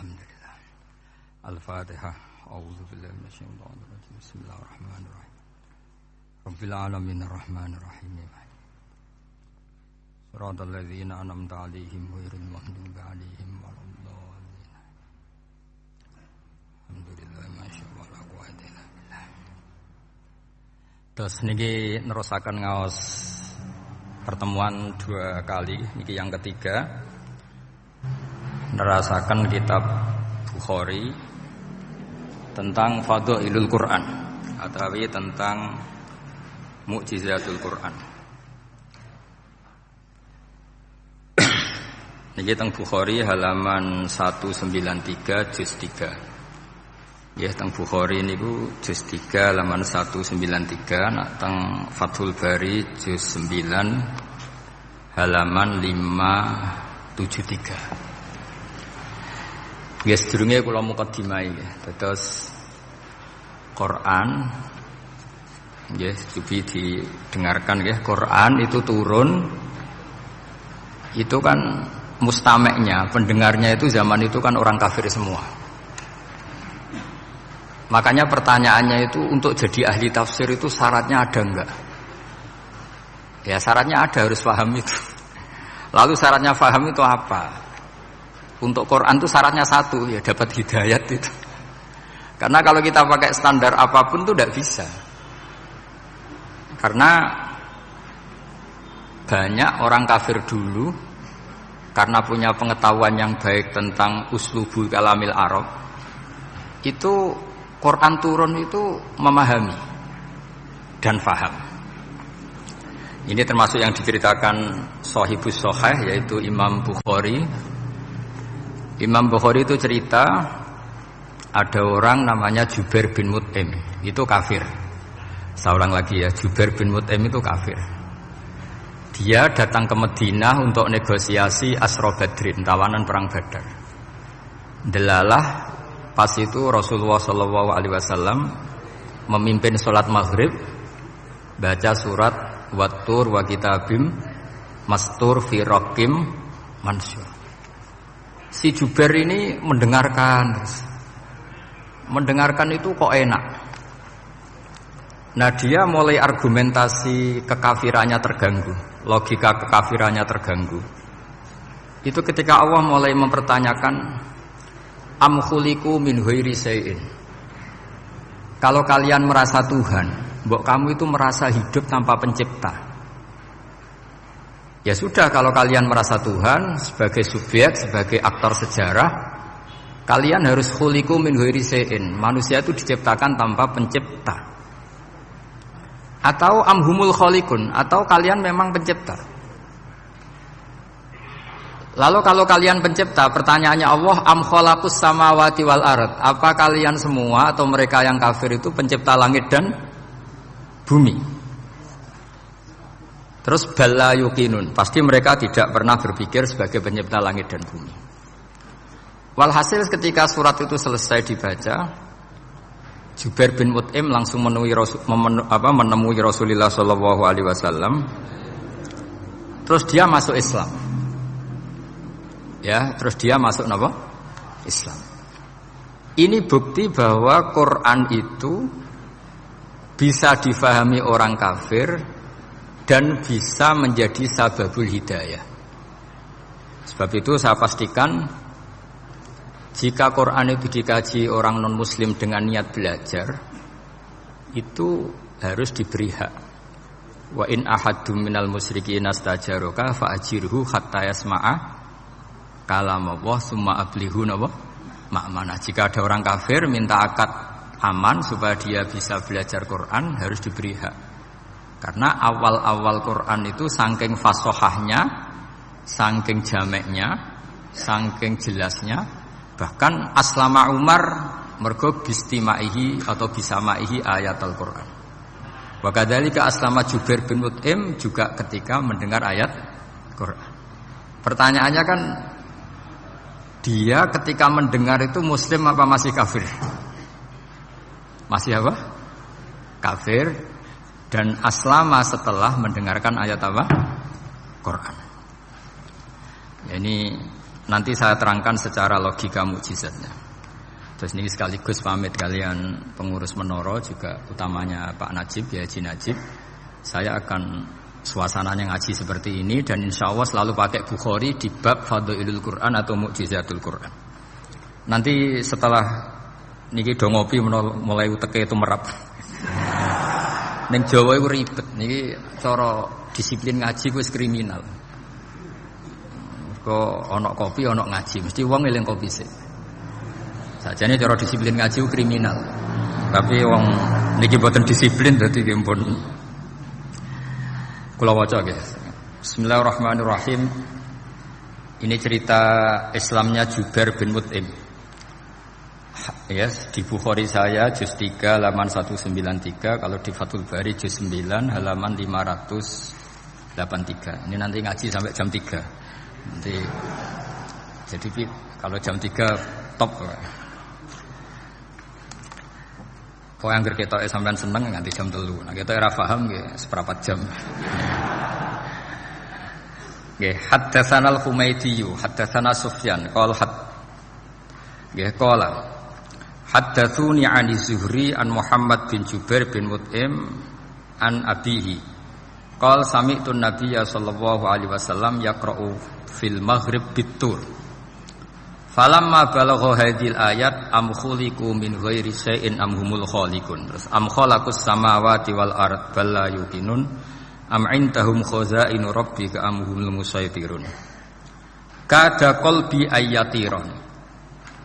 Alhamdulillah. Al-Fatihah. A'udzu billahi minasyaitonir rajim. Bismillahirrahmanirrahim. Rabbil alamin arrahmanir rahim. Shiratal ladzina an'amta 'alaihim ghairil maghdubi 'alaihim waladdallin. Alhamdulillah masyaallah la quwwata illa billah. Terus niki nerusaken ngaos pertemuan 2 kali, niki yang ketiga. Nerasakan kitab Bukhari tentang Fadhailul Quran atau tentang Mukjizatul Quran. Niki teng Bukhari halaman 193 juz 3. Ya teng Bukhari niku juz 3 halaman 193, nak teng Fathul Bari juz 9 halaman 573. Nggih sedurunge kula mukadimah nggih. Dados Quran nggih cobi didengarkan nggih. Quran itu turun itu kan mustameknya, pendengarnya itu zaman itu kan orang kafir semua. Makanya pertanyaannya itu untuk jadi ahli tafsir itu syaratnya ada enggak? Ya syaratnya ada, harus paham itu. Lalu syaratnya paham itu apa? Untuk Quran itu syaratnya satu, ya dapat hidayat itu. Karena kalau kita pakai standar apapun itu tidak bisa. Karena banyak orang kafir dulu karena punya pengetahuan yang baik tentang uslubul kalamil Arab, itu Quran turun itu memahami dan faham. Ini termasuk yang diceritakan Shahibus Shahih, yaitu Imam Bukhari. Imam Bukhari itu cerita ada orang namanya Jubair bin Mut'im, itu kafir. Saya ulang lagi ya, Jubair bin Mut'im itu kafir. Dia datang ke Madinah untuk negosiasi Asra Badrin, tawanan perang Badar. Delalah pas itu Rasulullah SAW memimpin sholat maghrib, baca surat Wattur wa kitabim mastur fi raqim mansur. Si Jubair ini mendengarkan itu kok enak. Nah dia mulai argumentasi kekafirannya terganggu, logika kekafirannya terganggu. Itu ketika Allah mulai mempertanyakan am khuliqu min ghairi syai'in. Kalau kalian merasa Tuhan, mbok kamu itu merasa hidup tanpa pencipta. Ya sudah, kalau kalian merasa Tuhan sebagai subjek, sebagai aktor sejarah, kalian harus khuliqu min ghairi syai'in. Manusia itu diciptakan tanpa pencipta. Atau amhumul khaliqun, atau kalian memang pencipta. Lalu kalau kalian pencipta, pertanyaannya Allah, am khalaqus samawati wal ard. Apa kalian semua atau mereka yang kafir itu pencipta langit dan bumi? Terus bala yuqinun, pasti mereka tidak pernah berpikir sebagai pencipta langit dan bumi. Walhasil ketika surat itu selesai dibaca, Jubair bin Mut'im langsung menemui Rasulullah SAW. Terus dia masuk Islam. Ya, terus dia masuk apa? Islam. Ini bukti bahwa Quran itu bisa difahami orang kafir dan bisa menjadi sababul hidayah. Sebab itu saya pastikan jika Quran itu dikaji orang non-muslim dengan niat belajar, itu harus diberi hak. Wa in ahadum minal musyrikin astajaroka fa'ajirhu hatta yasma'a kalamullah summa ablihu ma'mana. Jika ada orang kafir minta akad aman supaya dia bisa belajar Quran, harus diberi hak. Karena awal-awal Quran itu saking fasohahnya, saking jameknya, saking jelasnya, bahkan aslama Umar mergo bistimaihi atau bisamaihi ayat Al-Quran. Wa kadzalika aslama Jubair bin Mut'im juga ketika mendengar ayat Quran. Pertanyaannya kan, dia ketika mendengar itu muslim apa masih kafir? Masih apa? Kafir. Dan aslama setelah mendengarkan ayat apa? Quran. Ya, ini nanti saya terangkan secara logika mukjizatnya. Terus ini sekaligus pamit kalian pengurus menara juga utamanya Pak Najib ya Haji Najib. Saya akan suasananya ngaji seperti ini dan insya Allah selalu pakai Bukhari di bab Fadhailul Quran atau Mukjizatul Quran. Nanti setelah niki do ngopi mulai uteke itu merap. Ning Jawa iku ribet niki cara disiplin ngaji wis kriminal. Kok ana kopi ana ngaji mesti wong eling kopi sik. Sajane cara disiplin ngaji kriminal. Tapi wong niki boten disiplin dadi pun kula waca nggih. Bismillahirrahmanirrahim. Ini cerita Islamnya Jubair bin Mut'im. Yes, di Bukhari saya juz 3 halaman 193, kalau di Fathul Bari juz 9 halaman 583. Ini nanti ngaji sampai jam 3. Nanti jadi kalau jam 3 top. Kok angger ketoke sampean seneng nganti jam 3. Nah, kita ora paham nggih seperempat jam. Nggih, haddatsana al-Humaydi, haddatsana Sufyan, qala nggih qala haddatsuni 'ani Zuhri an Muhammad bin Jubair bin Mut'im an abihi. Qala sami'tu an-nabiyya sallallahu alaihi wasallam yaqra'u fil maghrib bit-tur. Falamma balagha hadhil ayat am khuliqu min ghairi syai'in am humul khaliqun. Terus am khalaqus samawati wal ard bal la yuqinun am indahum khazainu rabbika am humul musaytirun. Kada qalbi ayatiron.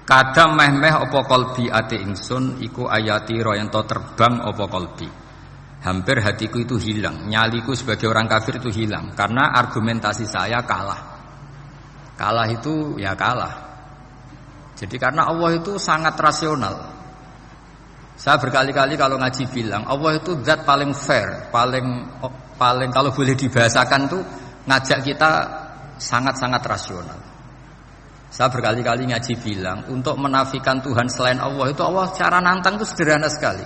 Kada meh-meh apa qalbi ati ingsun iku ayatira yen to terbang apa qalbi. Hampir hatiku itu hilang, nyaliku sebagai orang kafir itu hilang karena argumentasi saya kalah. Kalah itu ya kalah. Jadi karena Allah itu sangat rasional. Saya berkali-kali kalau ngaji bilang Allah itu zat paling fair, paling kalau boleh dibahasakan tuh ngajak kita sangat-sangat rasional. Saya berkali-kali ngaji bilang untuk menafikan Tuhan selain Allah itu Allah cara nantang itu sederhana sekali.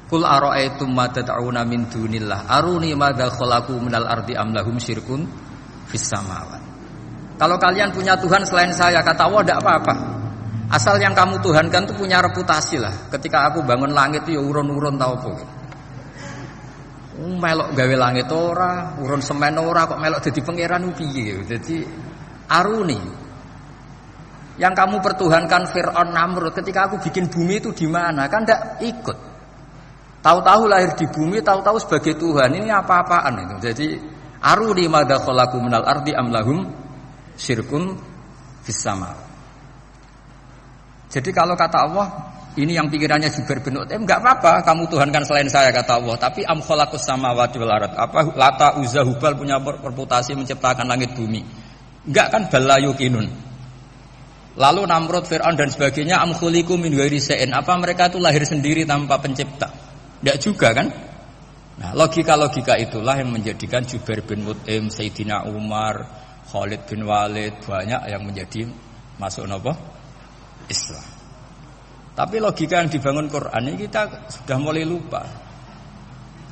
Qul ara'aytum ma tad'una min dunillah aruni madza khalaqu minal ardi am lahum syirkun fis samawati. Kalau kalian punya Tuhan selain saya, kata Allah tidak apa-apa. Asal yang kamu tuhankan itu punya reputasi lah. Ketika aku bangun langit itu ya urun-urun tau apa. Melok gawe langit ora, urun semen ora, kok melok dadi pangeran piye. Jadi aruni. Yang kamu pertuhankan Fir'aun Namrud ketika aku bikin bumi itu di mana? Kan ndak ikut. Tahu-tahu lahir di bumi, tahu-tahu sebagai Tuhan. Ini apa-apaan itu. Jadi aruni madza khalaqu minal ardi am lahum syirkun fis sama. Jadi kalau kata Allah, ini yang pikirannya Jubair bin Mut'im, enggak apa-apa kamu tuhankan selain saya kata Allah, tapi am khalaqus samawati wal ard. Apa Lata Uzza Hubal punya reputasi menciptakan langit bumi. Enggak kan balayukinun. Lalu Namrud, Fir'aun dan sebagainya am khuliqu min ghairi syai'in. Apa mereka itu lahir sendiri tanpa pencipta? Enggak juga kan? Nah, logika-logika itulah yang menjadikan Jubair bin Mut'im, Sayyidina Umar, Khalid bin Walid banyak yang menjadi masuk napa? Islam. Tapi logika yang dibangun Quran ini kita sudah mulai lupa.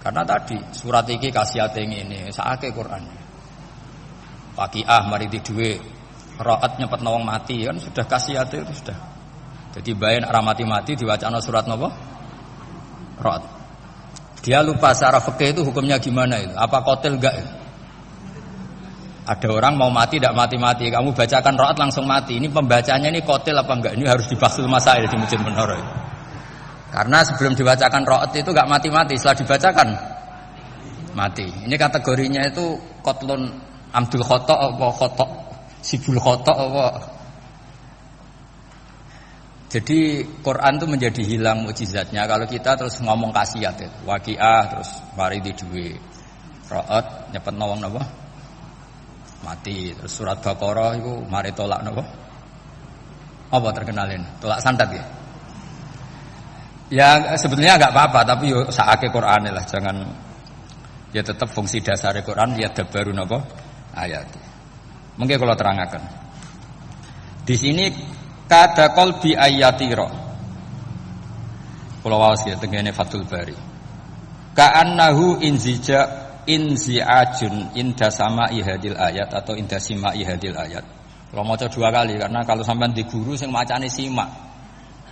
Karena tadi surat iki kasihate ngene, sakake Quran. Waqiah mari di duwe, ra'at nyepet wong mati kan sudah kasihate itu sudah. Jadi bayan arah mati-mati diwacana surat napa? Ra'at. Dia lupa secara fikih itu hukumnya gimana itu? Apa qatil enggak itu? Ada orang mau mati tidak mati-mati, kamu bacakan ra'at langsung mati. Ini pembacanya ini qatil apa enggak? Ini harus dibahsul masail di Masjid Menara. Karena sebelum dibacakan ra'at itu enggak mati-mati, setelah dibacakan mati. Ini kategorinya itu qatlun amdul khata' apa khata' sibul khata' apa. Jadi Quran itu menjadi hilang mukjizatnya kalau kita terus ngomong khasiat itu. Waqiah terus mari di duwe. Ra'at nyepet nawang napa? Mati. Terus surat Baqarah itu mari tolak napa? Apa terkenalin? Tolak santet ya? Ya sebetulnya enggak apa-apa tapi yo sakake Qur'ane lah, jangan ya tetap fungsi dasar Quran ya dabaru napa? Ayat. Mungkin kalau terangkan. Di sini kada qalbi ayatira. Kula waos ya tengene Fathul Bari. Ka'annahu inziajun inda sama'i hadil ayat atau inda sima'i hadil ayat. Kalau maca 2 kali karena kalau sampean di guru sing macane simak.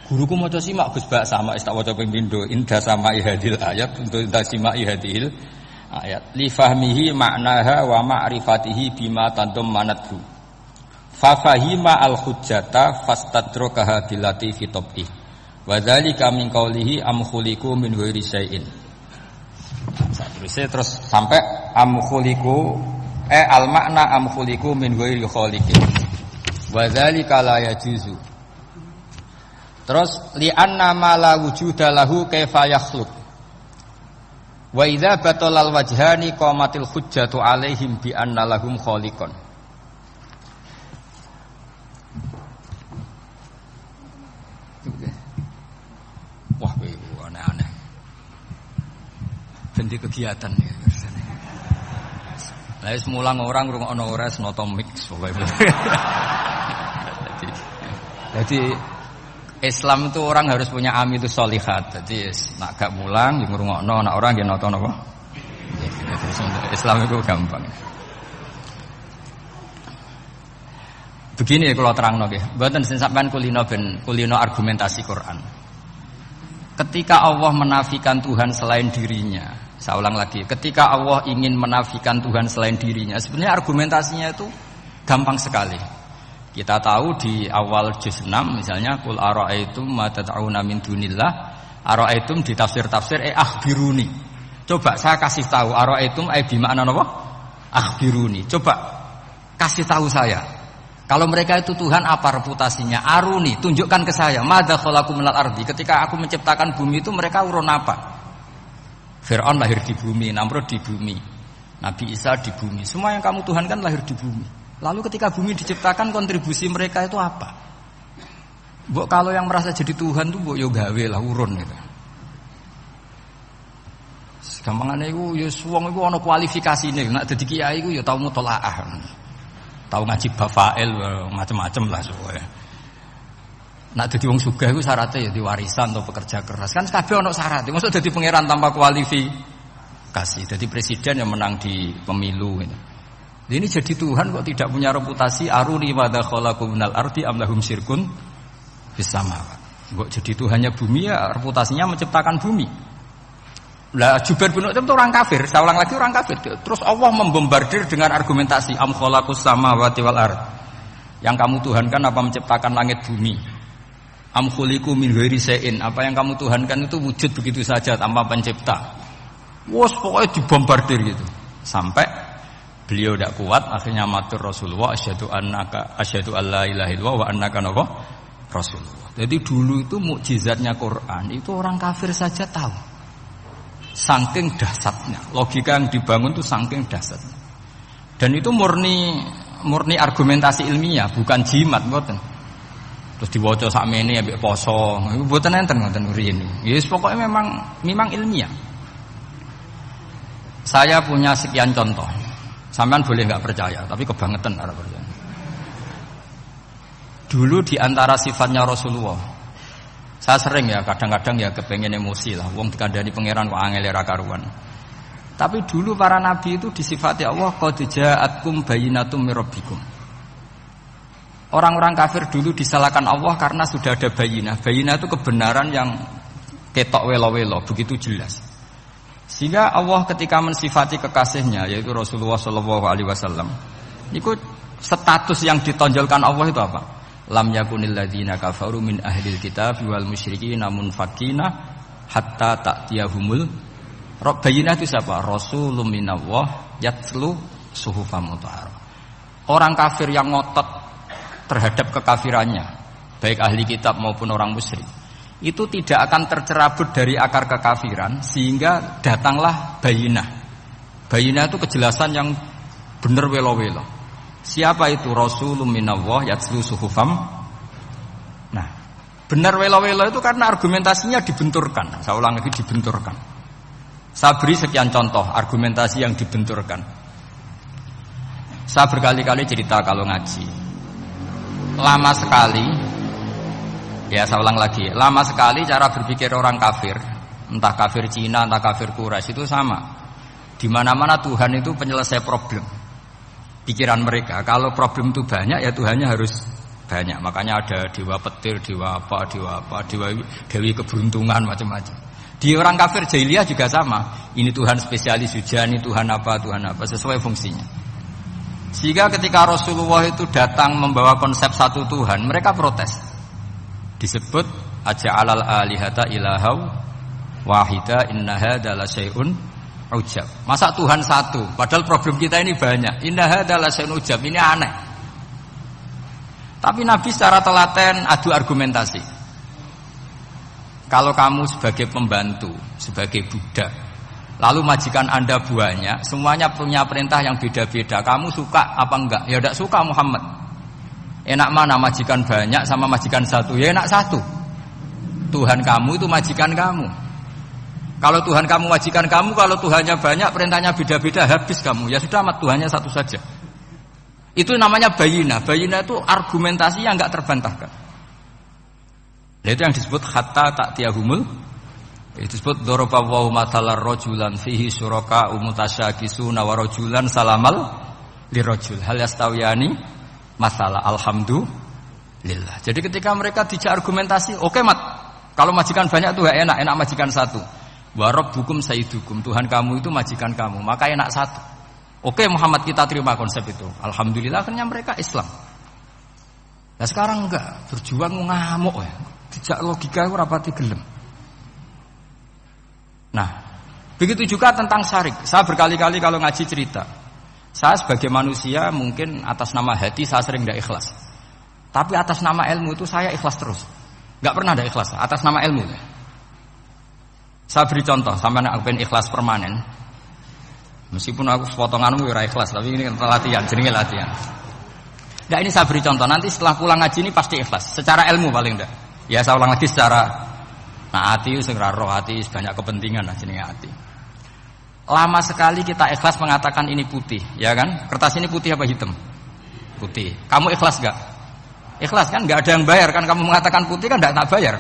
Guruku maca simak Gus Bak sama tak waca ping pindho inda sama ihadil ayat untuk inda simak ihadil ayat li fahmihi maknaha wa ma'rifatihi bima tantum manathu fa fahima al hujjata fastadrakaha bilati fi tabih wa dzalika min qawlihi am khuliqu min ghairi syai'in. Terus sampai am khuliqu al makna am khuliqu min ghairi khaliqin wa dzalika la yajuzu. Terus li'anna ma la wujuda lahu kaifa yakhluq. Wa idza batalal wajhani qamatil hujjatu alaihim bi anna lahum khaliqan. Wah, aneh-aneh. Ganti kegiatan ya. Lah wis mulang orang ngrungokno ora senoto mix pokoke. Jadi Islam itu orang harus punya amitus sholihat. Jadi nak gak mulang di ngrungokno, nak orang nggih nata napa? Islam itu gampang. Begini kalau terangno nggih. Mboten sampean kulino argumentasi Quran. Ketika Allah menafikan Tuhan selain dirinya, saya ulang lagi, ketika Allah ingin menafikan Tuhan selain dirinya, sebenarnya argumentasinya itu gampang sekali. Kita tahu di awal juz 6 misalnya qul ara'aitum ma tad'una min dunillah, ara'aitum di tafsir-tafsir akhbiruni. Coba saya kasih tahu ara'aitum bi makna apa? Akhbiruni. Coba kasih tahu saya. Kalau mereka itu Tuhan apa reputasinya? Aruni, tunjukkan ke saya. Madza khalaqu minal ardi. Ketika aku menciptakan bumi itu mereka urun apa? Fir'aun lahir di bumi, Namrud di bumi, Nabi Isa di bumi. Semua yang kamu tuhankan lahir di bumi. Lalu ketika bumi diciptakan kontribusi mereka itu apa? Mbok kalau yang merasa jadi Tuhan tuh mbok yo gawe lah urun gitu. Gampangane iku yo wong iku ana kualifikasine, nek dadi kiai iku yo tau mutolaah. Tau ngaji bafail macam-macam lah soalnya. Nek dadi wong sugih iku syaratnya ya diwarisan atau pekerja keras. Kan kabeh ana syarat. Mosok dadi pangeran tanpa kualifikasi. Dadi presiden yang menang di pemilu gitu. Ini jadi Tuhan kok tidak punya reputasi aruni madza khalaqu minal ardi am lahum syirkun fis samawat. Kok jadi Tuhannya bumi ya reputasinya menciptakan bumi. Lah Jubair bin Mut'im itu orang kafir, saya ulang lagi orang kafir. Terus Allah membombardir dengan argumentasi am khalaqus samawati wal ard. Yang kamu tuhankan apa menciptakan langit bumi? Am khuliqu min ghairi syai'in, apa yang kamu tuhankan itu wujud begitu saja tanpa pencipta. Wos pokoknya dibombardir gitu. Sampai beliau tidak kuat, akhirnya matur Rasulullah asyhadu alla ilaha illallah wa annaka Rasulullah. Jadi dulu itu mukjizatnya Quran itu orang kafir saja tahu. Saking dahsyatnya, logika yang dibangun itu saking dahsyatnya. Dan itu murni argumentasi ilmiah, bukan jimat, mboten. Terus diwaca sakmene ambek poso, iku mboten enten ngoten riyen. Ya pokoknya memang ilmiah. Saya punya sekian contoh. Sampean boleh nggak percaya, tapi kebangetan arep percaya. Dulu di antara sifatnya Rasulullah, saya sering ya kadang-kadang ya kepengen emosi lah, wong dikandani pangeran kok angel ra karuan. Tapi dulu para nabi itu disifati Allah qad ja'atkum bayyinatum mir rabbikum. Orang-orang kafir dulu disalahkan Allah karena sudah ada bayinah. Bayinah itu kebenaran yang ketok welo-welo, begitu jelas. Sehingga Allah ketika mensifati kekasihnya yaitu Rasulullah SAW, itu status yang ditonjolkan Allah itu apa? Lam yakunil ladzina kafaru min ahlil kitab wal musyrikin munfakina hatta ta'tiyahumul Bayinah itu siapa? Rasulun minallah yatlu suhufam mutahharah. Orang kafir yang ngotot terhadap kekafirannya, baik ahli kitab maupun orang musyrik, itu tidak akan tercerabut dari akar kekafiran sehingga datanglah bayinah. Bayinah itu kejelasan yang benar welo-welo. Siapa itu? Rasulun minallah yatslu suhufam. Nah, benar welo-welo itu karena argumentasinya dibenturkan. Saya ulang lagi, dibenturkan. Saya beri sekian contoh argumentasi yang dibenturkan. Saya berkali-kali cerita kalau ngaji. Lama sekali, ya saya ulang lagi, lama sekali cara berpikir orang kafir, entah kafir Cina, entah kafir Quraisy itu sama. Di mana-mana Tuhan itu penyelesai problem. pikiran mereka. Kalau problem itu banyak ya Tuhannya harus banyak. Makanya ada dewa petir, dewa dewi keberuntungan macam-macam. Di orang kafir jahiliyah juga sama. Ini Tuhan spesialis hujan, ini Tuhan apa sesuai fungsinya. Sehingga ketika Rasulullah itu datang membawa konsep satu Tuhan, mereka protes. Disebut aja'alal alihata ilahau wahida inna hadza la syai'un ujab. Masa Tuhan satu, padahal problem kita ini banyak. Inna hadza la syai'un ujab, ini aneh. Tapi Nabi secara telaten adu argumentasi. Kalau kamu sebagai pembantu, sebagai budak, lalu majikan Anda banyak, semuanya punya perintah yang beda-beda. Kamu suka apa enggak? Ya enggak suka Muhammad. Enak mana majikan banyak sama majikan satu? Ya enak satu. Tuhan kamu itu majikan kamu. Kalau Tuhan kamu majikan kamu, kalau Tuhannya banyak, perintahnya beda-beda, habis kamu. Ya sudah amat, Tuhannya satu saja. Itu namanya bayina. Bayina itu argumentasi yang enggak terbantahkan. Nah, itu yang disebut hatta ta'tiyahumul. Itu disebut daraballahu mathalar rajulan fihi syuraka mutasyakisuna wa rajulan salamal lirajul. Hal yastawiyani masalah alhamdulillah. Jadi ketika mereka dijak argumentasi, oke mat. Kalau majikan banyak itu enak majikan satu. Wa rabbukum sayyidukum, Tuhan kamu itu majikan kamu, maka enak satu. Oke Muhammad, kita terima konsep itu. Alhamdulillah akhirnya mereka Islam. Nah sekarang enggak, berjuang ngamuk ya. Dijak logika itu rapati gelem. Nah, begitu juga tentang syirik. Saya berkali-kali kalau ngaji cerita. Saya sebagai manusia mungkin atas nama hati saya sering tidak ikhlas. Tapi atas nama ilmu itu saya ikhlas terus. Enggak pernah ada ikhlas atas nama ilmu. Saya beri contoh, sampai aku pengen ikhlas permanen. Meskipun aku potonganmu ora ikhlas, tapi ini latihan, jenenge latihan. Enggak, ini saya beri contoh, nanti setelah pulang ngaji ini pasti ikhlas. Secara ilmu paling enggak. Ya saya ulang lagi secara hati sing roh hati banyak kepentingan lah jenenge hati. Lama sekali kita ikhlas mengatakan ini putih, ya kan? Kertas ini putih apa hitam? Putih. Kamu ikhlas enggak? Ikhlas kan? Enggak ada yang bayar kan, kamu mengatakan putih kan enggak tak bayar.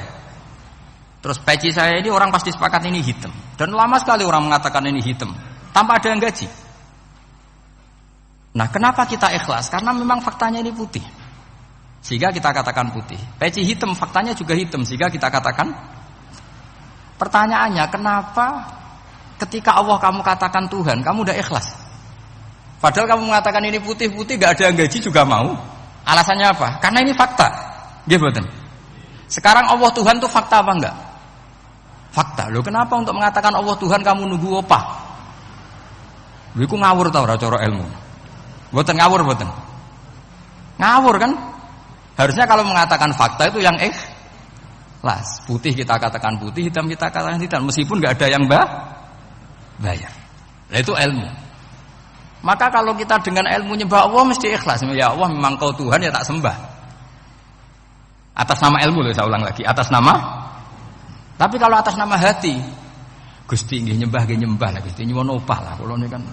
Terus peci saya ini orang pasti sepakat ini hitam. Dan lama sekali orang mengatakan ini hitam tanpa ada yang gaji. Nah, kenapa kita ikhlas? Karena memang faktanya ini putih. Sehingga kita katakan putih. Peci hitam faktanya juga hitam sehingga kita katakan. Pertanyaannya, kenapa ketika Allah kamu katakan Tuhan, kamu udah ikhlas? Padahal kamu mengatakan ini putih-putih gak ada yang gaji juga mau. Alasannya apa? Karena ini fakta. Nggih mboten? Sekarang Allah Tuhan itu fakta apa enggak? Fakta. Loh kenapa untuk mengatakan Allah Tuhan kamu nunggu opah? Lho iku ngawur ta ora cara ilmu? Mboten ngawur mboten. Ngawur kan? Harusnya kalau mengatakan fakta itu yang ikhlas. Putih kita katakan putih, hitam kita katakan hitam, meskipun enggak ada yang bayar. Nah itu ilmu. Maka kalau kita dengan ilmu nyembah Allah mesti ikhlas. Ya Allah memang kau Tuhan ya tak sembah. Atas nama ilmu loh, saya ulang lagi, atas nama. Tapi kalau atas nama hati, Gusti nggih nyembah lah Gusti nyuwun opah lah kula niku kan.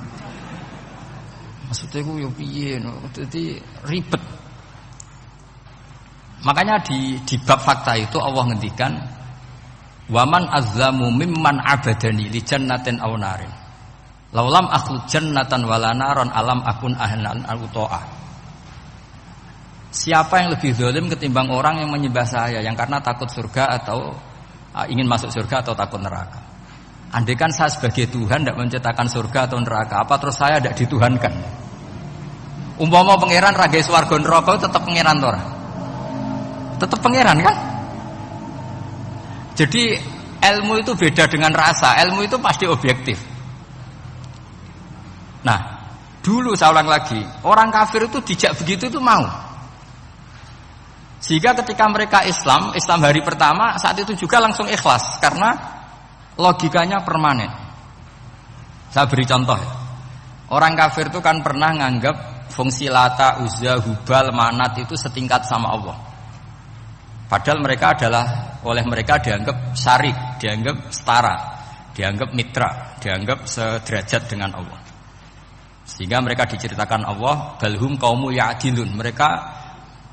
Maksudnya ku yo piye no, dadi ribet. Makanya di bab fakta itu Allah ngendikan waman azzamu mimman abadani li jannatin aw narin. Laulam akhlu jannatan wala naron alam akun ahlan al-uto'ah. Siapa yang lebih zalim ketimbang orang yang menyembah saya yang karena takut surga atau ingin masuk surga atau takut neraka. Andaikan saya sebagai Tuhan tidak menciptakan surga atau neraka, apa terus saya tidak dituhankan? Umpama pangeran ra gawe swarga neraka tetap pangeran to ora? Tetap pangeran kan? Jadi ilmu itu beda dengan rasa. Ilmu itu pasti objektif. Nah, dulu saya ulang lagi, orang kafir itu dijak begitu itu mau. Sehingga ketika mereka Islam hari pertama saat itu juga langsung ikhlas karena logikanya permanen. Saya beri contoh ya. Orang kafir itu kan pernah nganggap fungsi Lata, Uzza, Hubal, Manat itu setingkat sama Allah. Padahal mereka oleh mereka dianggap syarik, dianggap setara, dianggap mitra, dianggap sederajat dengan Allah. Sehingga mereka diceritakan Allah balhum qaumu ya'dilun. Mereka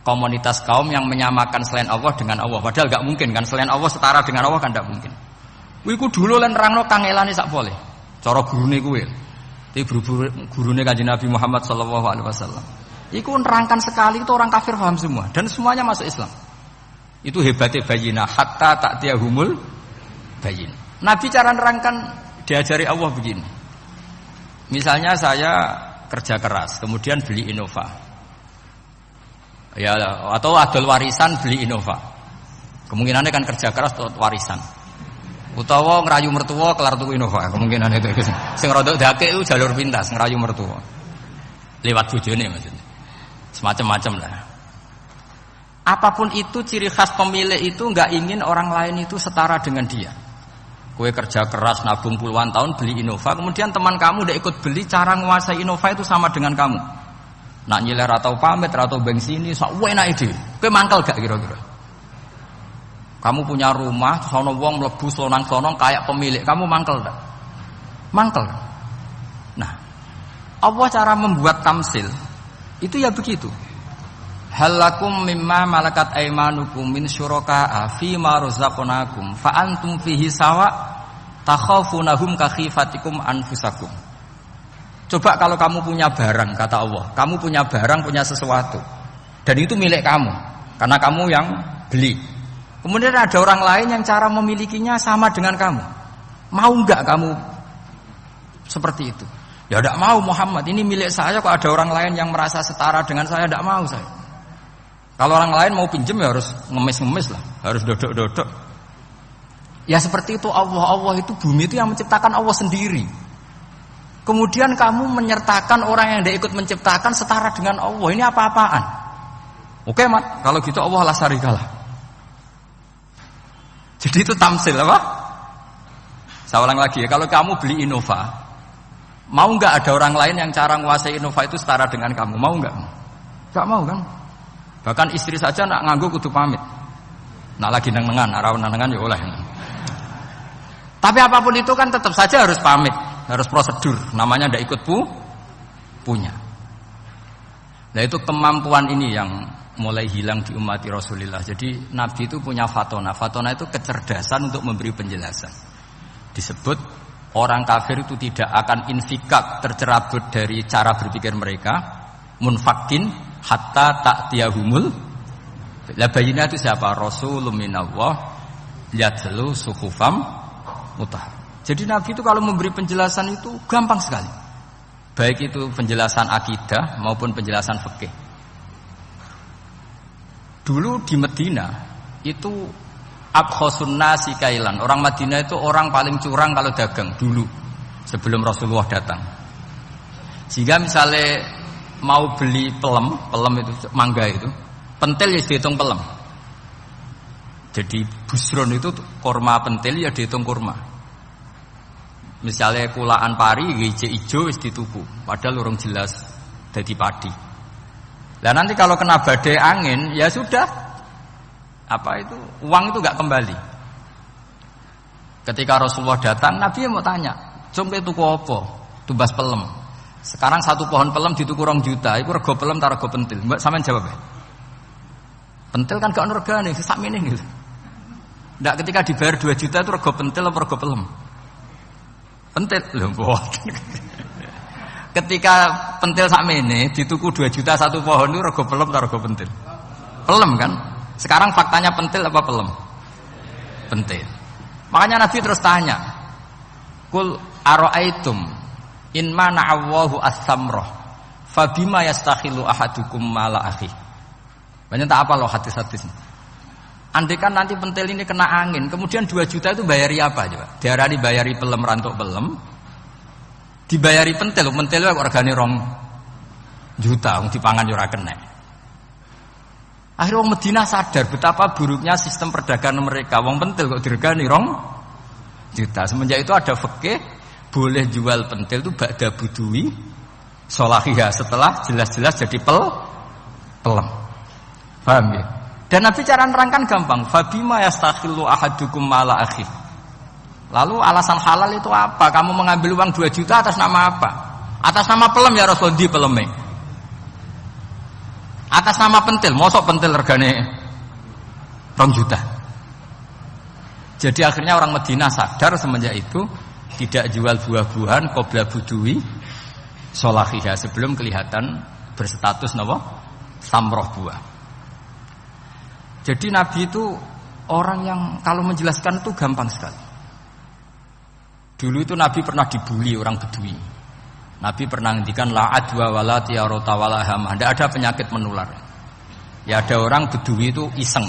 komunitas kaum yang menyamakan selain Allah dengan Allah. Padahal enggak mungkin kan, selain Allah setara dengan Allah kan enggak mungkin. Kuwi ku dulu lan nerangno kangelane sak pole. Cara gurune kuwi. Tapi gurune Kanjeng Nabi Muhammad sallallahu alaihi wasallam. Iku nerangkan sekali itu orang kafir paham semua dan semuanya masuk Islam. Itu hebatnya bayinah hatta ta'tiyahumul bayin. Nabi cara nerangkan diajari Allah begini. Misalnya saya kerja keras, kemudian beli Innova. Ya, atau adol warisan beli Innova. Kemungkinannya kan kerja keras atau warisan. Utawa ngerayu mertua kelar tuku Innova, kemungkinan itu. Sing rodok dake itu jalur pintas ngerayu mertua. Lewat bojone maksudnya. Semacam-macam lah. Apapun itu ciri khas pemilik itu enggak ingin orang lain itu setara dengan dia. Kowe kerja keras nabung puluhan tahun beli Innova, kemudian teman kamu udah ikut beli, cara menguasai Innova itu sama dengan kamu. Nak nyiler atau pamit atau bensini, sak enak ide. Kowe mangkel gak kira-kira? Kamu punya rumah, sono wong mlebu slonang-slonong kayak pemilik, kamu mangkel enggak? Mangkel. Nah, Allah cara membuat tamsil itu ya begitu. Halakum mimma malakat aimanukum min syuraka'a fi ma razaqnakum fa antum fihi sawa takhafunahum ka khifatikum anfusakum. Coba kalau kamu punya barang, kata Allah, kamu punya barang, punya sesuatu dan itu milik kamu karena kamu yang beli. Kemudian ada orang lain yang cara memilikinya sama dengan kamu. Mau enggak kamu seperti itu? Ya enggak mau Muhammad, ini milik saya kok ada orang lain yang merasa setara dengan saya, enggak mau saya. Kalau orang lain mau pinjam ya harus ngemis-ngemis lah, harus dodok-dodok. Ya seperti itu Allah itu bumi itu yang menciptakan Allah sendiri. Kemudian kamu menyertakan orang yang tidak ikut menciptakan setara dengan Allah. Ini apa-apaan? Oke mat, kalau gitu Allah la syarikalah. Jadi itu tamsil apa? Saya ulang lagi ya, kalau kamu beli Innova, mau nggak ada orang lain yang cara menguasai Innova itu setara dengan kamu? Mau nggak? Nggak mau kan? Bahkan istri saja nak nganggo kudu pamit. Nak lagi nengan, arawan nengan ya oleh. Tapi apapun itu kan tetap saja harus pamit, harus prosedur. Namanya ndak ikut punya. Nah itu kemampuan ini yang mulai hilang di umat Rasulullah. Jadi Nabi itu punya fatona. Fatona itu kecerdasan untuk memberi penjelasan. Disebut orang kafir itu tidak akan infikak, tercerabut dari cara berpikir mereka, munfakin hatta ta'tiyahumul. La bayina itu siapa? Rasulun minallah yatlu suhufam mutahhar. Jadi Nabi itu kalau memberi penjelasan itu gampang sekali. Baik itu penjelasan akidah maupun penjelasan fikih. Dulu di Medina itu abkhosun nasi kailan. Orang Madinah itu orang paling curang kalau dagang dulu sebelum Rasulullah datang. Sehingga misalnya mau beli pelem itu mangga itu, pentil ya dihitung pelem. Jadi busron itu kurma pentil ya dihitung kurma. Misalnya kulaan pari ijo wis dituku, padahal urung jelas dadi padi. Lah nanti kalau kena badai angin, ya sudah. Apa itu? Uang itu enggak kembali. Ketika Rasulullah datang, Nabi mau tanya, "Cung kowe tuku apa?" Tumbas pelem. Sekarang satu pohon pelem dituku 2 juta, iku rego pelem ta rego pentil? Mbak sampean jawab ya. Pentil kan gak ono regane, sakmene gitu. Ndak ketika dibayar 2 juta itu rego pentil apa rego pelem? Pentil lho mboten. Ketika pentil sakmene dituku 2 juta satu pohon itu rego pelem ta rego pentil? Pelem kan? Sekarang faktanya pentil apa pelem? Pentil. Makanya Nabi terus tanya, "Qul ara'aitum in mana'allahu as-samrah fabima yastakhilu ahadukum mala akhi." Banyak tak apa loh hadis-hadis. Andai kan nanti pentil ini kena angin, kemudian 2 juta itu bayari apa coba? Diarani bayari pelem rantuk pelem. Dibayari pentil kok regane 2 juta wong dipangan yo ora kena. Akhirnya wong Madinah sadar betapa buruknya sistem perdagangan mereka. Wong pentil kok diregani 2 juta. Semenjak itu ada fikih boleh jual pentil itu ba'da budui sholahiyah, setelah jelas-jelas jadi pelem. Paham ya? Dan Nabi cara nerangkan gampang. Fabima yastakhillu ahadukum mala akhi. Lalu alasan halal itu apa? Kamu mengambil uang 2 juta atas nama apa? Atas nama pelem ya Rasul, di peleme. Atas nama pentil, mosok pentil regane 2 juta. Jadi akhirnya orang Madinah sadar semenjak itu tidak jual buah-buahan qabla budui Solahiha, sebelum kelihatan berstatus napa? Samroh buah. Jadi Nabi itu orang yang kalau menjelaskan itu gampang sekali. Dulu itu Nabi pernah dibully orang Bedui. Nabi pernah ngendikan la adwa wala tiyarata wala hama. Tidak ada penyakit menular. Ya ada orang Bedui itu iseng.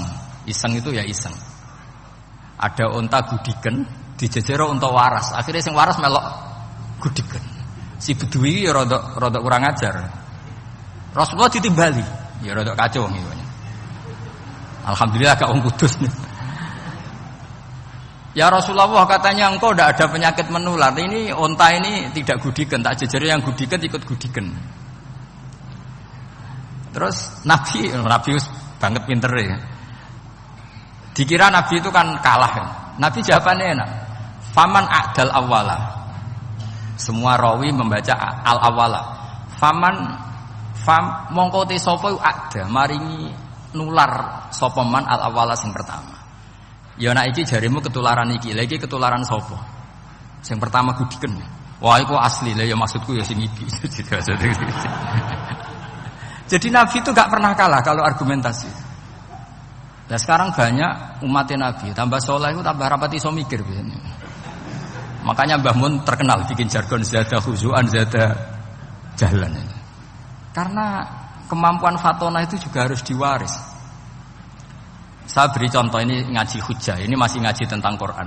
Iseng itu ya iseng. Ada unta gudiken dijejero unta waras. Akhirnya sing waras melok gudiken. Si Bedui ya rada kurang ajar. Rasulullah ditimbali. Ya rada kacau gitu. Alhamdulillah gak wong kudus nih. Ya Rasulullah, katanya engkau tidak ada penyakit menular. Ini unta ini tidak gudiken, tak jejeri yang gudiken ikut gudiken. Terus Nabi banget pinter ya. Dikira Nabi itu kan kalah ya. Nabi jawabannya enak. Faman a'dal awwala. Semua rawi membaca al awwala. Mongko te sapa ada maringi nular sapa man al awwala sing pertama. Ya nek iki jarimu ketularan iki, lha iki ketularan sapa? Sing pertama gudiken. Wah iku asli lah ya maksudku ya sing iki. Jadi Nabi itu gak pernah kalah kalau argumentasi. Nah sekarang banyak umatnya Nabi tambah soleh itu tambah rapat iso mikir biasanya. Makanya Mbah Mun terkenal bikin jargon zada khuzuan zada jalan. Karena kemampuan fatona itu juga harus diwaris. Saya beri contoh, ini ngaji hujjah, ini masih ngaji tentang Quran.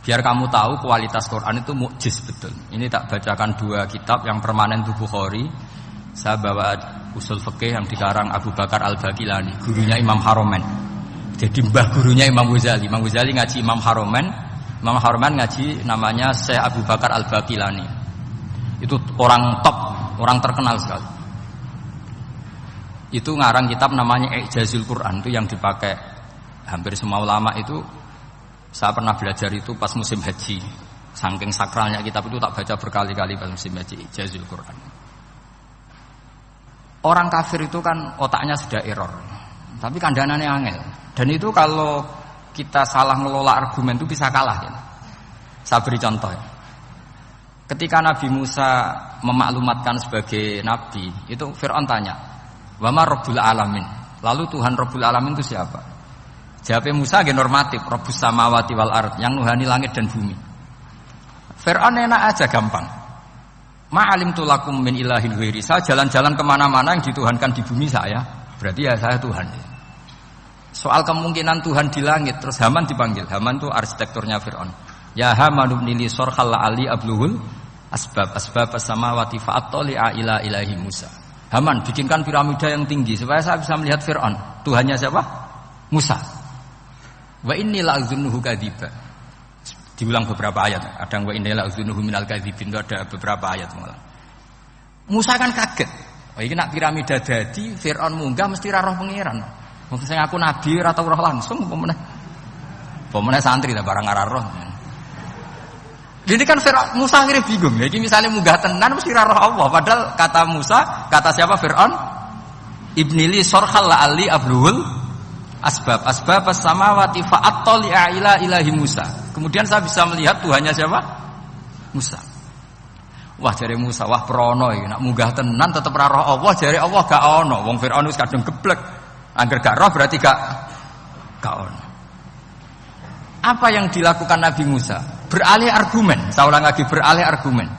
Biar kamu tahu kualitas Quran itu mukjiz betul. Ini tak bacakan dua kitab, yang permanen itu Bukhari. Saya bawa usul fikih yang dikarang Abu Bakar Al-Baqilani, gurunya Imam Haromen. Jadi mbah gurunya Imam Ghazali. Imam Ghazali ngaji Imam Haromen, Imam Haromen ngaji namanya Syekh Abu Bakar Al-Baqilani. Itu orang top, orang terkenal sekali. Itu ngarang kitab namanya I'jazul Quran, itu yang dipakai hampir semua ulama itu. Saya pernah belajar itu pas musim haji. Saking sakralnya kitab itu tak baca berkali-kali pas musim haji, I'jazul Quran. Orang kafir itu kan otaknya sudah error, tapi kandanannya angel. Dan itu kalau kita salah ngelola argumen itu bisa kalah ya. Saya beri contoh ya. Ketika Nabi Musa memaklumatkan sebagai nabi, itu Fir'aun tanya, wa ma rabbul alamin. Lalu Tuhan Rabbul Alamin itu siapa? Jawabnya Musa nggih normatif, Rabbus samawati wal ard, yang nuhani langit dan bumi. Fir'aun enak aja gampang. Ma'alimtu lakum min ilahin ghairi. Saya jalan-jalan kemana-mana yang dituhankan di bumi saya, berarti ya saya Tuhan. Soal kemungkinan Tuhan di langit, terus Haman dipanggil. Haman itu arsitekturnya Fir'aun. Ya Haman ibn li sorkhal ali abluhul asbab as-samawati fa'attali'a ila ilahi Musa. Haman bikinkan piramida yang tinggi supaya saya bisa melihat Fir'aun. Tuhannya siapa? Musa. Wa inni la'adzunuhu kadziba. Diulang beberapa ayat. Ada wa inni la'adzunuhu minal kadzibin, itu ada beberapa ayat malah. Musa kan kaget. Oh iki nak piramida dadi Fir'aun munggah mesti ra roh pangeran. Wong sing aku nabi ora tau roh langsung pemenah santri ta barang ora roh. Ini kan Musa akhirnya bingung. Jadi misalnya munggah tenan mesti ra roh Allah. Padahal kata Musa, kata siapa Fir'aun? Ibnili sorkhal la'ali abluhul asbab as-samawati fa'attali'a ila ilahi Musa. Kemudian saya bisa melihat Tuhannya siapa? Musa. Wah jare Musa, wah prono iki nak munggah tenan tetep ra roh Allah, jare Allah gak ono. Wong Fir'aun wis kadung geblek. Angger gak roh berarti gak ono. Apa yang dilakukan Nabi Musa? Beralih argumen. Saya ulang lagi, beralih argumen.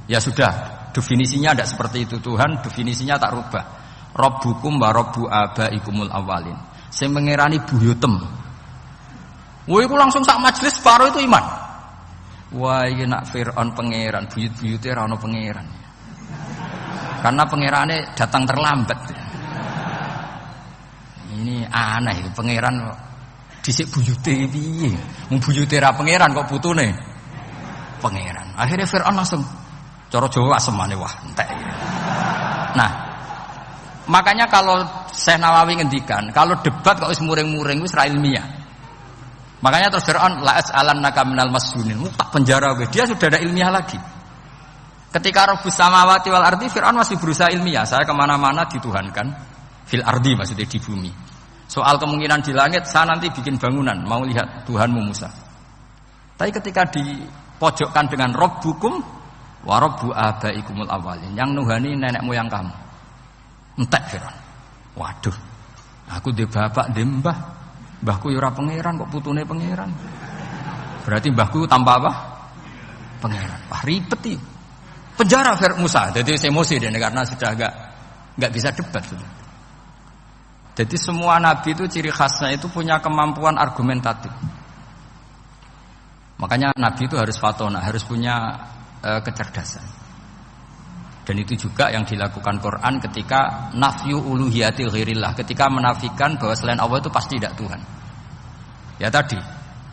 Ya sudah, definisinya tidak seperti itu. Tuhan definisinya tak rubah. Rabbukum wa rabbu abaikumul awalin. Sing mengerani buyutem. Wah iku langsung sak majelis separuh itu iman. Wah iki nak Fir'aun pangeran, buyut-buyute ora ono pangeran. Karena pangerane datang terlambat. Ini aneh itu pangeran dhisik buyute piye? Mung buyute ra pangeran kok putune pangeran. Akhirnya Fir'aun langsung cara Jawa asemane wah entek. Nah, makanya kalau Syekh Nawawi ngendikan, kalau debat kok wis muring-muring wis ra ilmiah. Makanya terus Fir'aun la as'alannaka minal masjunin, tak penjara we. Dia sudah ada ilmiah lagi. Ketika Rabbus samawati wal ardi, Fir'aun masih berusaha ilmiah. Saya kemana-mana dituhankan fil ardi, maksudnya di bumi. Soal kemungkinan di langit, saya nanti bikin bangunan, mau lihat Tuhanmu Musa. Tapi ketika dipojokkan dengan Rabbukum Wa rabbu abaikumul awwalin. Yang nuhani nenek moyang kamu. Entek Firaun. Waduh. Aku di bapak, di mbah. Mbahku ya ora pangeran kok putune pangeran. Berarti mbahku tanpa apa? Pangeran. Wah ribet iki. Penjara Musa. Jadi emosi dia karena sudah enggak bisa debat sudah. Jadi semua nabi itu ciri khasnya itu punya kemampuan argumentatif. Makanya nabi itu harus fatona, harus punya kecerdasan. Dan itu juga yang dilakukan Quran ketika nafyu uluhiyati ghairillah, ketika menafikan bahwa selain Allah itu pasti tidak Tuhan. Ya tadi,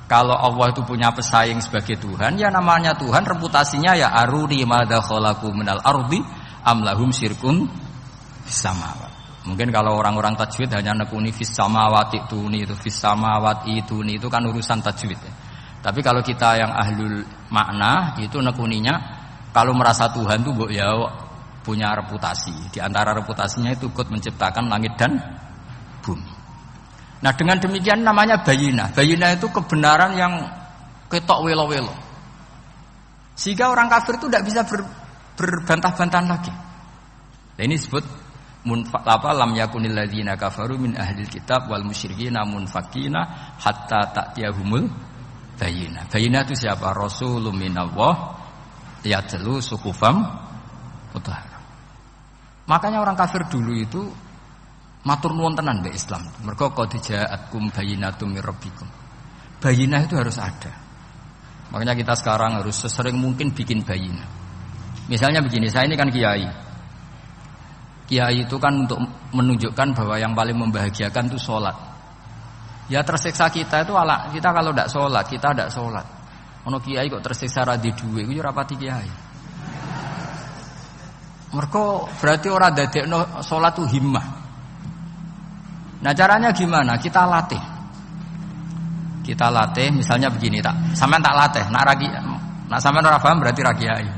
kalau Allah itu punya pesaing sebagai Tuhan, ya namanya Tuhan, reputasinya ya aruri madza khalaqu minal ardi am lahum syirkun fis samawati. Mungkin kalau orang-orang tajwid hanya nekuni fis samawati tuni itu fis samawati tuni itu kan urusan tajwid ya. Tapi kalau kita yang ahlul makna itu nekuninya kalau merasa Tuhan itu ya punya reputasi. Di antara reputasinya itu ikut menciptakan langit dan bumi. Nah dengan demikian namanya bayinah. Bayinah itu kebenaran yang ketok welo-welo. Sehingga orang kafir itu tidak bisa berbantah-bantahan lagi. Nah, ini disebut lam yakunil ladzina kafaru min ahlil kitab wal musyrikina munfakina hatta ta'tiyahumul bayinah. Bayinah itu siapa? Rasulun minallah yatlu suhufam mutahharah. Makanya orang kafir dulu itu matur nuwun tenan mbek Islam. Mergo qad ja'atkum bayyinatum mir rabbikum. Bayinah itu harus ada. Makanya kita sekarang harus sesering mungkin bikin bayinah. Misalnya begini, saya ini kan kiai. Kiai itu kan untuk menunjukkan bahwa yang paling membahagiakan itu sholat. Ya tersiksa kita itu kita kalau tidak sholat, kita tidak sholat. Ono kiai kok tersiksa radi duwe, itu rapati kiai. Mergo berarti orang dadekno sholat itu himmah. Nah caranya gimana? Kita latih. Kita latih, misalnya begini tak, sampean tak latih. Nak sampean ora paham berarti ra kiai.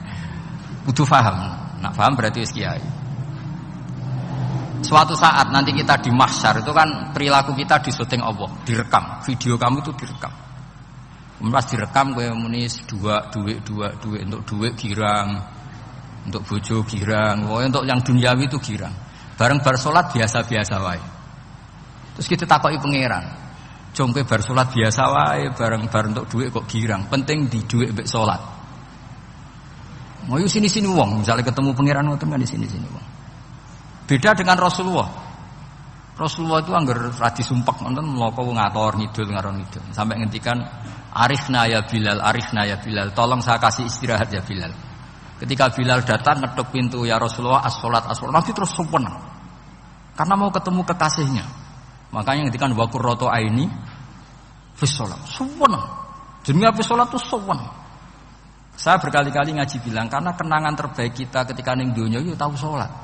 Kudu paham. Nak paham berarti wis kiai. Suatu saat nanti kita di mahsyar itu kan perilaku kita disuting Allah, direkam, video kamu itu direkam. Pas direkam kowe muni duit untuk duit girang, untuk bojo girang, untuk yang duniawi itu girang. Bareng bar salat biasa-biasa wae. Terus kita takoki pangeran. Jong kowe bar salat biasa wae, bareng untuk duit kok girang. Penting di duit mbek salat. Mau sini-sini wong, misalnya ketemu pangeran ngoten kan di sini-sini wong. Beda dengan Rasulullah. Rasulullah itu anggar radi sumpek nonton mloko ngator ngidul ngaron ngidul sampai ngendikan arifna ya Bilal, tolong saya kasih istirahat ya Bilal. Ketika Bilal datang ngetuk pintu ya Rasulullah as-salat Nabi terus sopan. Karena mau ketemu kekasihnya. Makanya ngendikan wa qurratu aini fis shalat. Sopan. Jenenge fis shalat itu sopan. Saya berkali-kali ngaji bilang karena kenangan terbaik kita ketika ning donya yo tahu salat.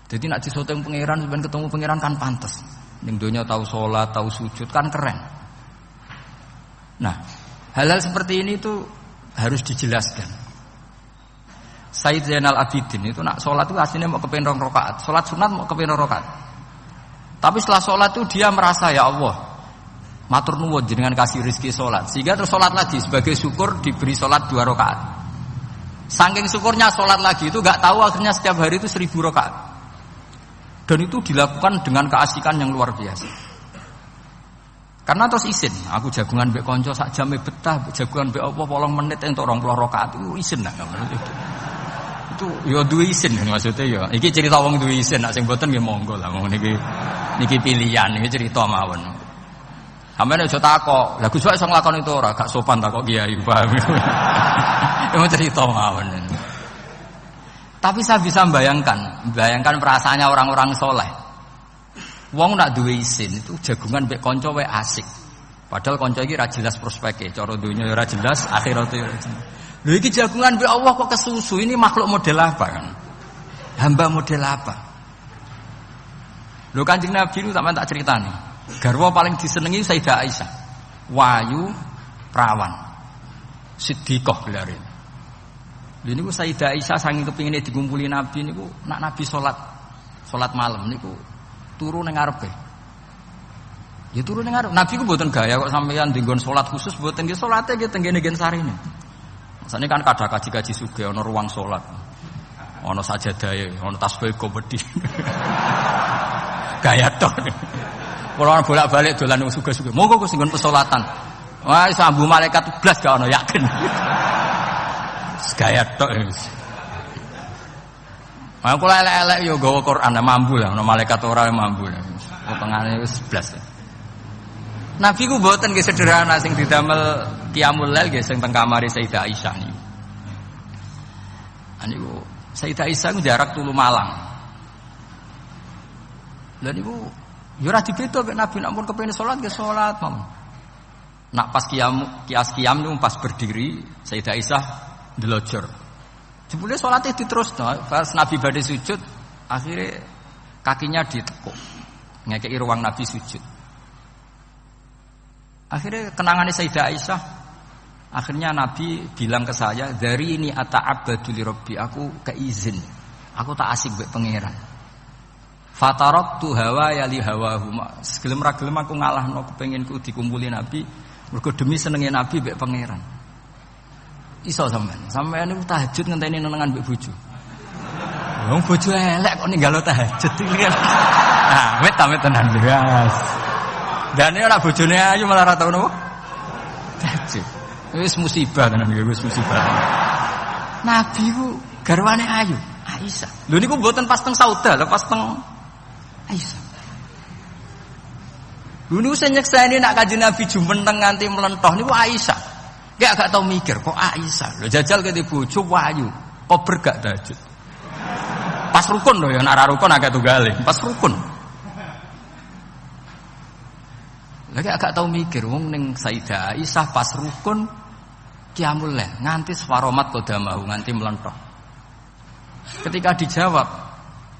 Jadi nak disoteng pangeran sampeyan ketemu pangeran kan pantes. Ning donya tahu salat, tahu sujud kan keren. Nah, hal-hal seperti ini tuh harus dijelaskan. Sayyid Zainal Abidin itu nak salat itu aslinya mau kepen 2 rakaat, salat sunat mau kepen 2 rakaat. Tapi setelah salat itu dia merasa ya Allah, matur nuwun jenengan kasih rezeki salat. Sehingga terus salat lagi sebagai syukur diberi salat 2 rakaat. Saking syukurnya salat lagi itu enggak tahu akhirnya setiap hari itu 1000 rakaat. Dan itu dilakukan dengan keasikan yang luar biasa. Karena terus isin, aku jagungan mbek kanca sak jame betah, jagungan mbek apa 8 menit entuk 20 rakaat itu isin lah. Itu ya duwe isin maksudnya ya. Iki cerita wong duwe isin, nek sing mboten nggih monggo lah wong niki pilihan, iki cerita mawon. Sampeyan aja takok, lha Gus iso nglakoni itu ora, gak sopan takok kiai, paham. Itu cerita mawon. Tapi saya bisa bayangkan perasaannya orang-orang soleh. Wong nak duwe isin itu jagungan mbek kanca wae asik. Padahal kanca iki ra jelas prospeke, cara dunya ora jelas, akhirat ora jelas. Lho iki jagungan mbek Allah kok kesusu, ini makhluk model apa kan? Hamba model apa? Lho Kanjeng Nabi itu sampeyan tak critani. Garwa paling disenengi Sayyidah Aisyah. Wayu perawan. Siddiqah gelare. Ini ku Sayyidah Aisyah saking kepingine dikumpuli Nabi niku nak Nabi salat malam niku turu ning ngarepe. Ya turu ning ngarep. Nabi ku mboten gaya kok sampeyan dinggon salat khusus mboten nggih salate nggih tenggene gen sarine. Misalnya kan kadang kaji sugih ana ruang salat. Ana sajadahe, ana tasbih komedi. Gaya tok. Kalau bolak-balik dolan sugih-sugih. Monggo Gus nggon pesolatan. Wah, sambu malaikat blas gak ono yakin. Gaya tok. Aku elek-elek yo gawa Quran mambu lah, ono malaikat ora mambu. Potongane wis blas. Nabi ku mboten nggih sederhana sing didamel qiyamul lail nggih sing teng kamare Sayyidah Aisyah niku. Niku Sayyidah Aisyah ku jarak tulu Malang. Lha niku yo ora dibeda mek Nabi nek mun kepengin salat nggih salat mawon. Nak pas qiyam niku pas berdiri Sayyidah Aisyah ndelojor. Jebule salate diterusno, pas Nabi badhe sujud akhirnya kakinya ditekuk. Ngekeki ruang Nabi sujud. Akhirnya kenangannya Sayyidah Aisyah. Akhirnya Nabi bilang ke saya, dari ini ata'abbadu li rabbi, aku keizin. Aku tak asik mbek pangeran. Fataraktu hawa ya li hawahu. Segelem ra gelem aku ngalahno kepenginku dikumpuli Nabi, mergo demi senenge Nabi mbek pangeran. Iso sampean niku tahajud ngenteni nenengan mbek bojo. Wong bojo elek kok ninggalo tahajud iki kan. Nah, wet tenan guys. Dan ini ora bojone ayu malah ra tau napa? Tahajud. Wis musibah tenan iki, wis musibah. Nabi ku garwane ayu, Aisyah. Lho niku mboten pas teng Sauda, lho pas teng Aisyah. Lho niku sing nyekseni nak Kanjeng Nabi jumenteng nganti mlentoh niku Aisyah. Gak tau mikir kok Aisyah. Lho jajal ke bojo ayu, kok bergak tahajud. Pas rukun lho ya, nak ra rukun agak tunggale, pas rukun. Lagi agak tahu mikir, wong neng Sayyidah Aisyah pas rukun qiyamul lail nganti swaromat qadamahu nganti melentok. Ketika dijawab,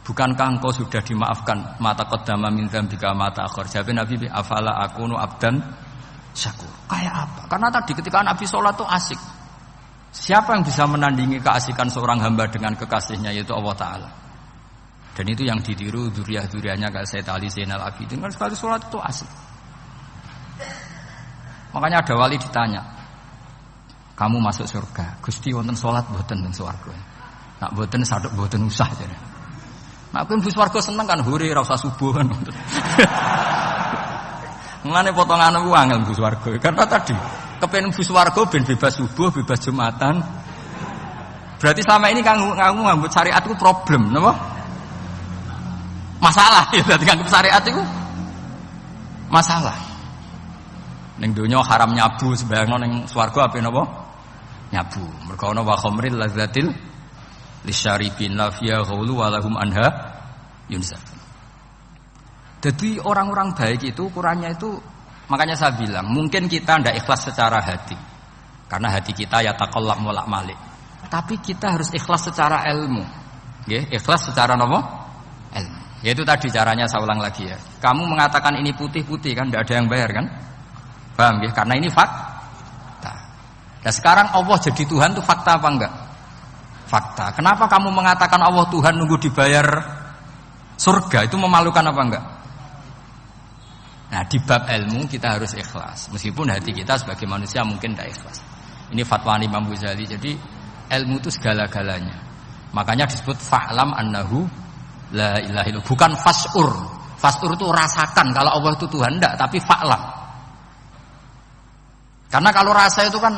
bukankah engkau sudah dimaafkan mata qadama min dzambika mata akhir? Jawab Nabi, afala akunu abdan syakur. Kayak apa? Karena tadi ketika Nabi sholat itu asik. Siapa yang bisa menandingi keasikan seorang hamba dengan kekasihnya, yaitu Allah Ta'ala. Dan itu yang ditiru dzurriyyah-dzurriyyahnya kayak Sayyid Ali Zainal Abidin. Kan sekali sholat itu asik. Makanya ada wali ditanya, kamu masuk surga, Gusti wonten salat mboten teng swarga. Nak mboten sadok mboten usah jare. Nak kowe mlebu swarga seneng kan hore ora usah subuh kan. Ngene potongan ku angel mlebu swarga. Karena tadi kepen mlebu swarga ben bebas subuh, bebas Jumatan. Berarti selama ini kamu ngambut syariat itu problem, napa? Masalah ya berarti ngambut syariat itu masalah. Ning donya haram nyabu sebayangno ning swarga ape napa? Nyabu. Mergo ana wa khamril lazzatil lisyaribin la fiya ghulu wa lahum anha yunsaf. Jadi orang-orang baik itu ukurannya itu, makanya saya bilang mungkin kita ndak ikhlas secara hati. Karena hati kita ya taqallab molak malik. Tapi kita harus ikhlas secara ilmu. Nggih, ikhlas secara napa? Ilmu. Yaitu tadi caranya saya ulang lagi ya. Kamu mengatakan ini putih-putih kan ndak ada yang bayar kan? Paham ya? Karena ini fakta. Nah sekarang Allah jadi Tuhan itu fakta apa enggak? Fakta. Kenapa kamu mengatakan Allah Tuhan nunggu dibayar surga? Itu memalukan apa enggak? Nah di bab ilmu kita harus ikhlas. Meskipun hati kita sebagai manusia mungkin tidak ikhlas. Ini fatwa Imam Ghazali. Jadi ilmu itu segala-galanya. Makanya disebut fa'lam annahu la ilaha illallah. Bukan fas'ur. Fas'ur itu rasakan kalau Allah itu Tuhan. Enggak, tapi fa'lam. Karena kalau rasa itu kan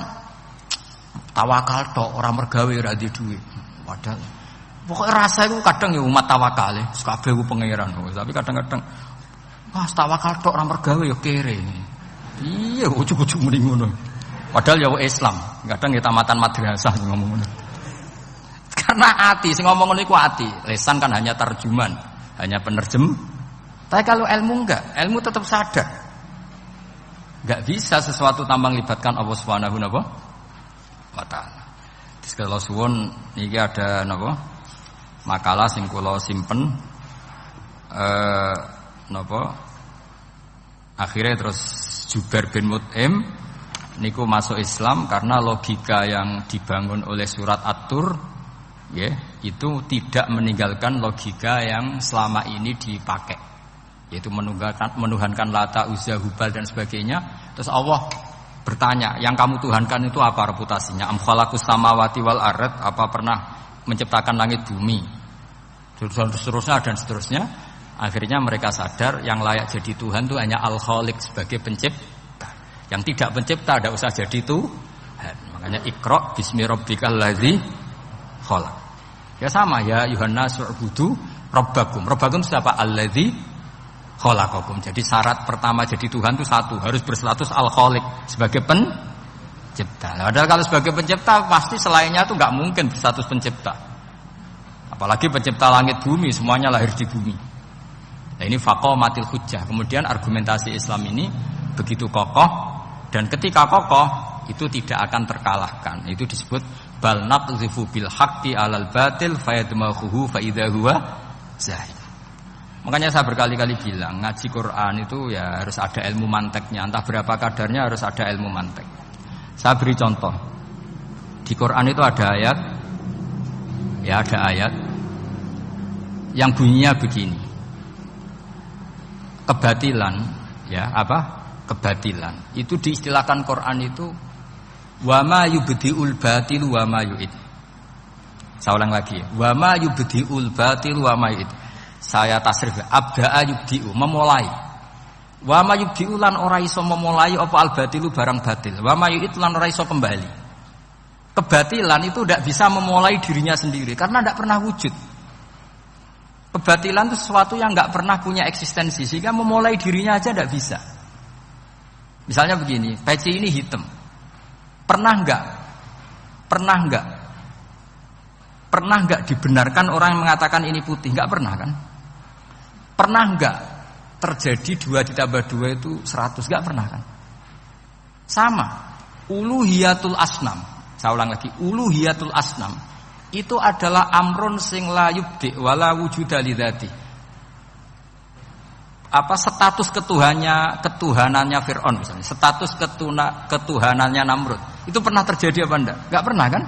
tawakal tok, orang mergawe ora di duit. Padahal pokoknya rasa itu kadang ya umat tawakal ya, kabeh ku pangeran. Tapi kadang-kadang Mas tawakal tok orang mergawe ya kere. Iya, ujug-ujug muni ngono. Padahal ya Islam, kadang ya tamatan madrasah ngomong ngono. Karena ati sing ngomong ngono iku ati. Lesan kan hanya terjemahan, hanya penerjem. Tapi kalau ilmu enggak, ilmu tetap sadar. Enggak bisa sesuatu tanpa melibatkan Allah Subhanahu wa taala. Terus kalau suwun niki ada napa? Makalah sing kula simpen napa? Akhirnya terus Jubair bin Mut'im niku masuk Islam karena logika yang dibangun oleh surat At-Tur ya, itu tidak meninggalkan logika yang selama ini dipakai. Yaitu menuhankan Lata, Uzza, Hubal dan sebagainya. Terus Allah bertanya, yang kamu tuhankan itu apa reputasinya? Am khalaqus samawati wal ard, apa pernah menciptakan langit bumi? Seterusnya dan seterusnya. Akhirnya mereka sadar yang layak jadi Tuhan itu hanya Al-Khaliq sebagai pencipta. Yang tidak pencipta tidak usah jadi Tuhan. Makanya Iqra bismi rabbikal ladzi khalaq. Ya sama ya Yuhannas wa'budu rabbakum. Rabbakum siapa? Alladzi khalaqakum. Jadi syarat pertama jadi Tuhan itu satu, harus berstatus Al-Khaliq sebagai pencipta. Nah, padahal kalau sebagai pencipta pasti selainnya itu nggak mungkin berstatus pencipta. Apalagi pencipta langit bumi, semuanya lahir di bumi. Nah, ini faqamatil hujjah. Kemudian argumentasi Islam ini begitu kokoh, dan ketika kokoh itu tidak akan terkalahkan. Itu disebut bal naqdhifu bil haqqi 'alal batil fayadmaghuhu fa idza huwa zahid. Makanya saya berkali-kali bilang ngaji Quran itu ya harus ada ilmu manteknya, entah berapa kadarnya harus ada ilmu mantek. Saya beri contoh. Di Quran itu ada ayat, ya ada ayat yang bunyinya begini. Kebatilan, ya apa? Kebatilan. Itu diistilahkan Quran itu wa ma yubdiul batilu wa ma yu'id. Saya ulang lagi. Wa ma yubdiul batilu wa ma yu'id. Saya tasrif abda'a yubdi'u, memulai. Wa ma yubdi'u lan ora iso memulai apa al-batilu barang batil. Wa ma yu'id lan ora iso kembali. Kebatilan itu tidak bisa memulai dirinya sendiri karena tidak pernah wujud. Kebatilan itu sesuatu yang tidak pernah punya eksistensi sehingga memulai dirinya aja tidak bisa. Misalnya begini, peci ini hitam. Pernah enggak dibenarkan orang yang mengatakan ini putih? Enggak pernah kan? Pernah enggak terjadi 2 ditambah 2 itu 100? Enggak pernah kan? Sama. Uluhiyatul asnam. Saya ulang lagi, uluhiyatul asnam itu adalah amrun sing la yubdi wala wujuda lidzati. Apa status ketuhanannya Fir'aun misalnya, status ketuhanannya Namrud. Itu pernah terjadi apa enggak? Enggak pernah kan?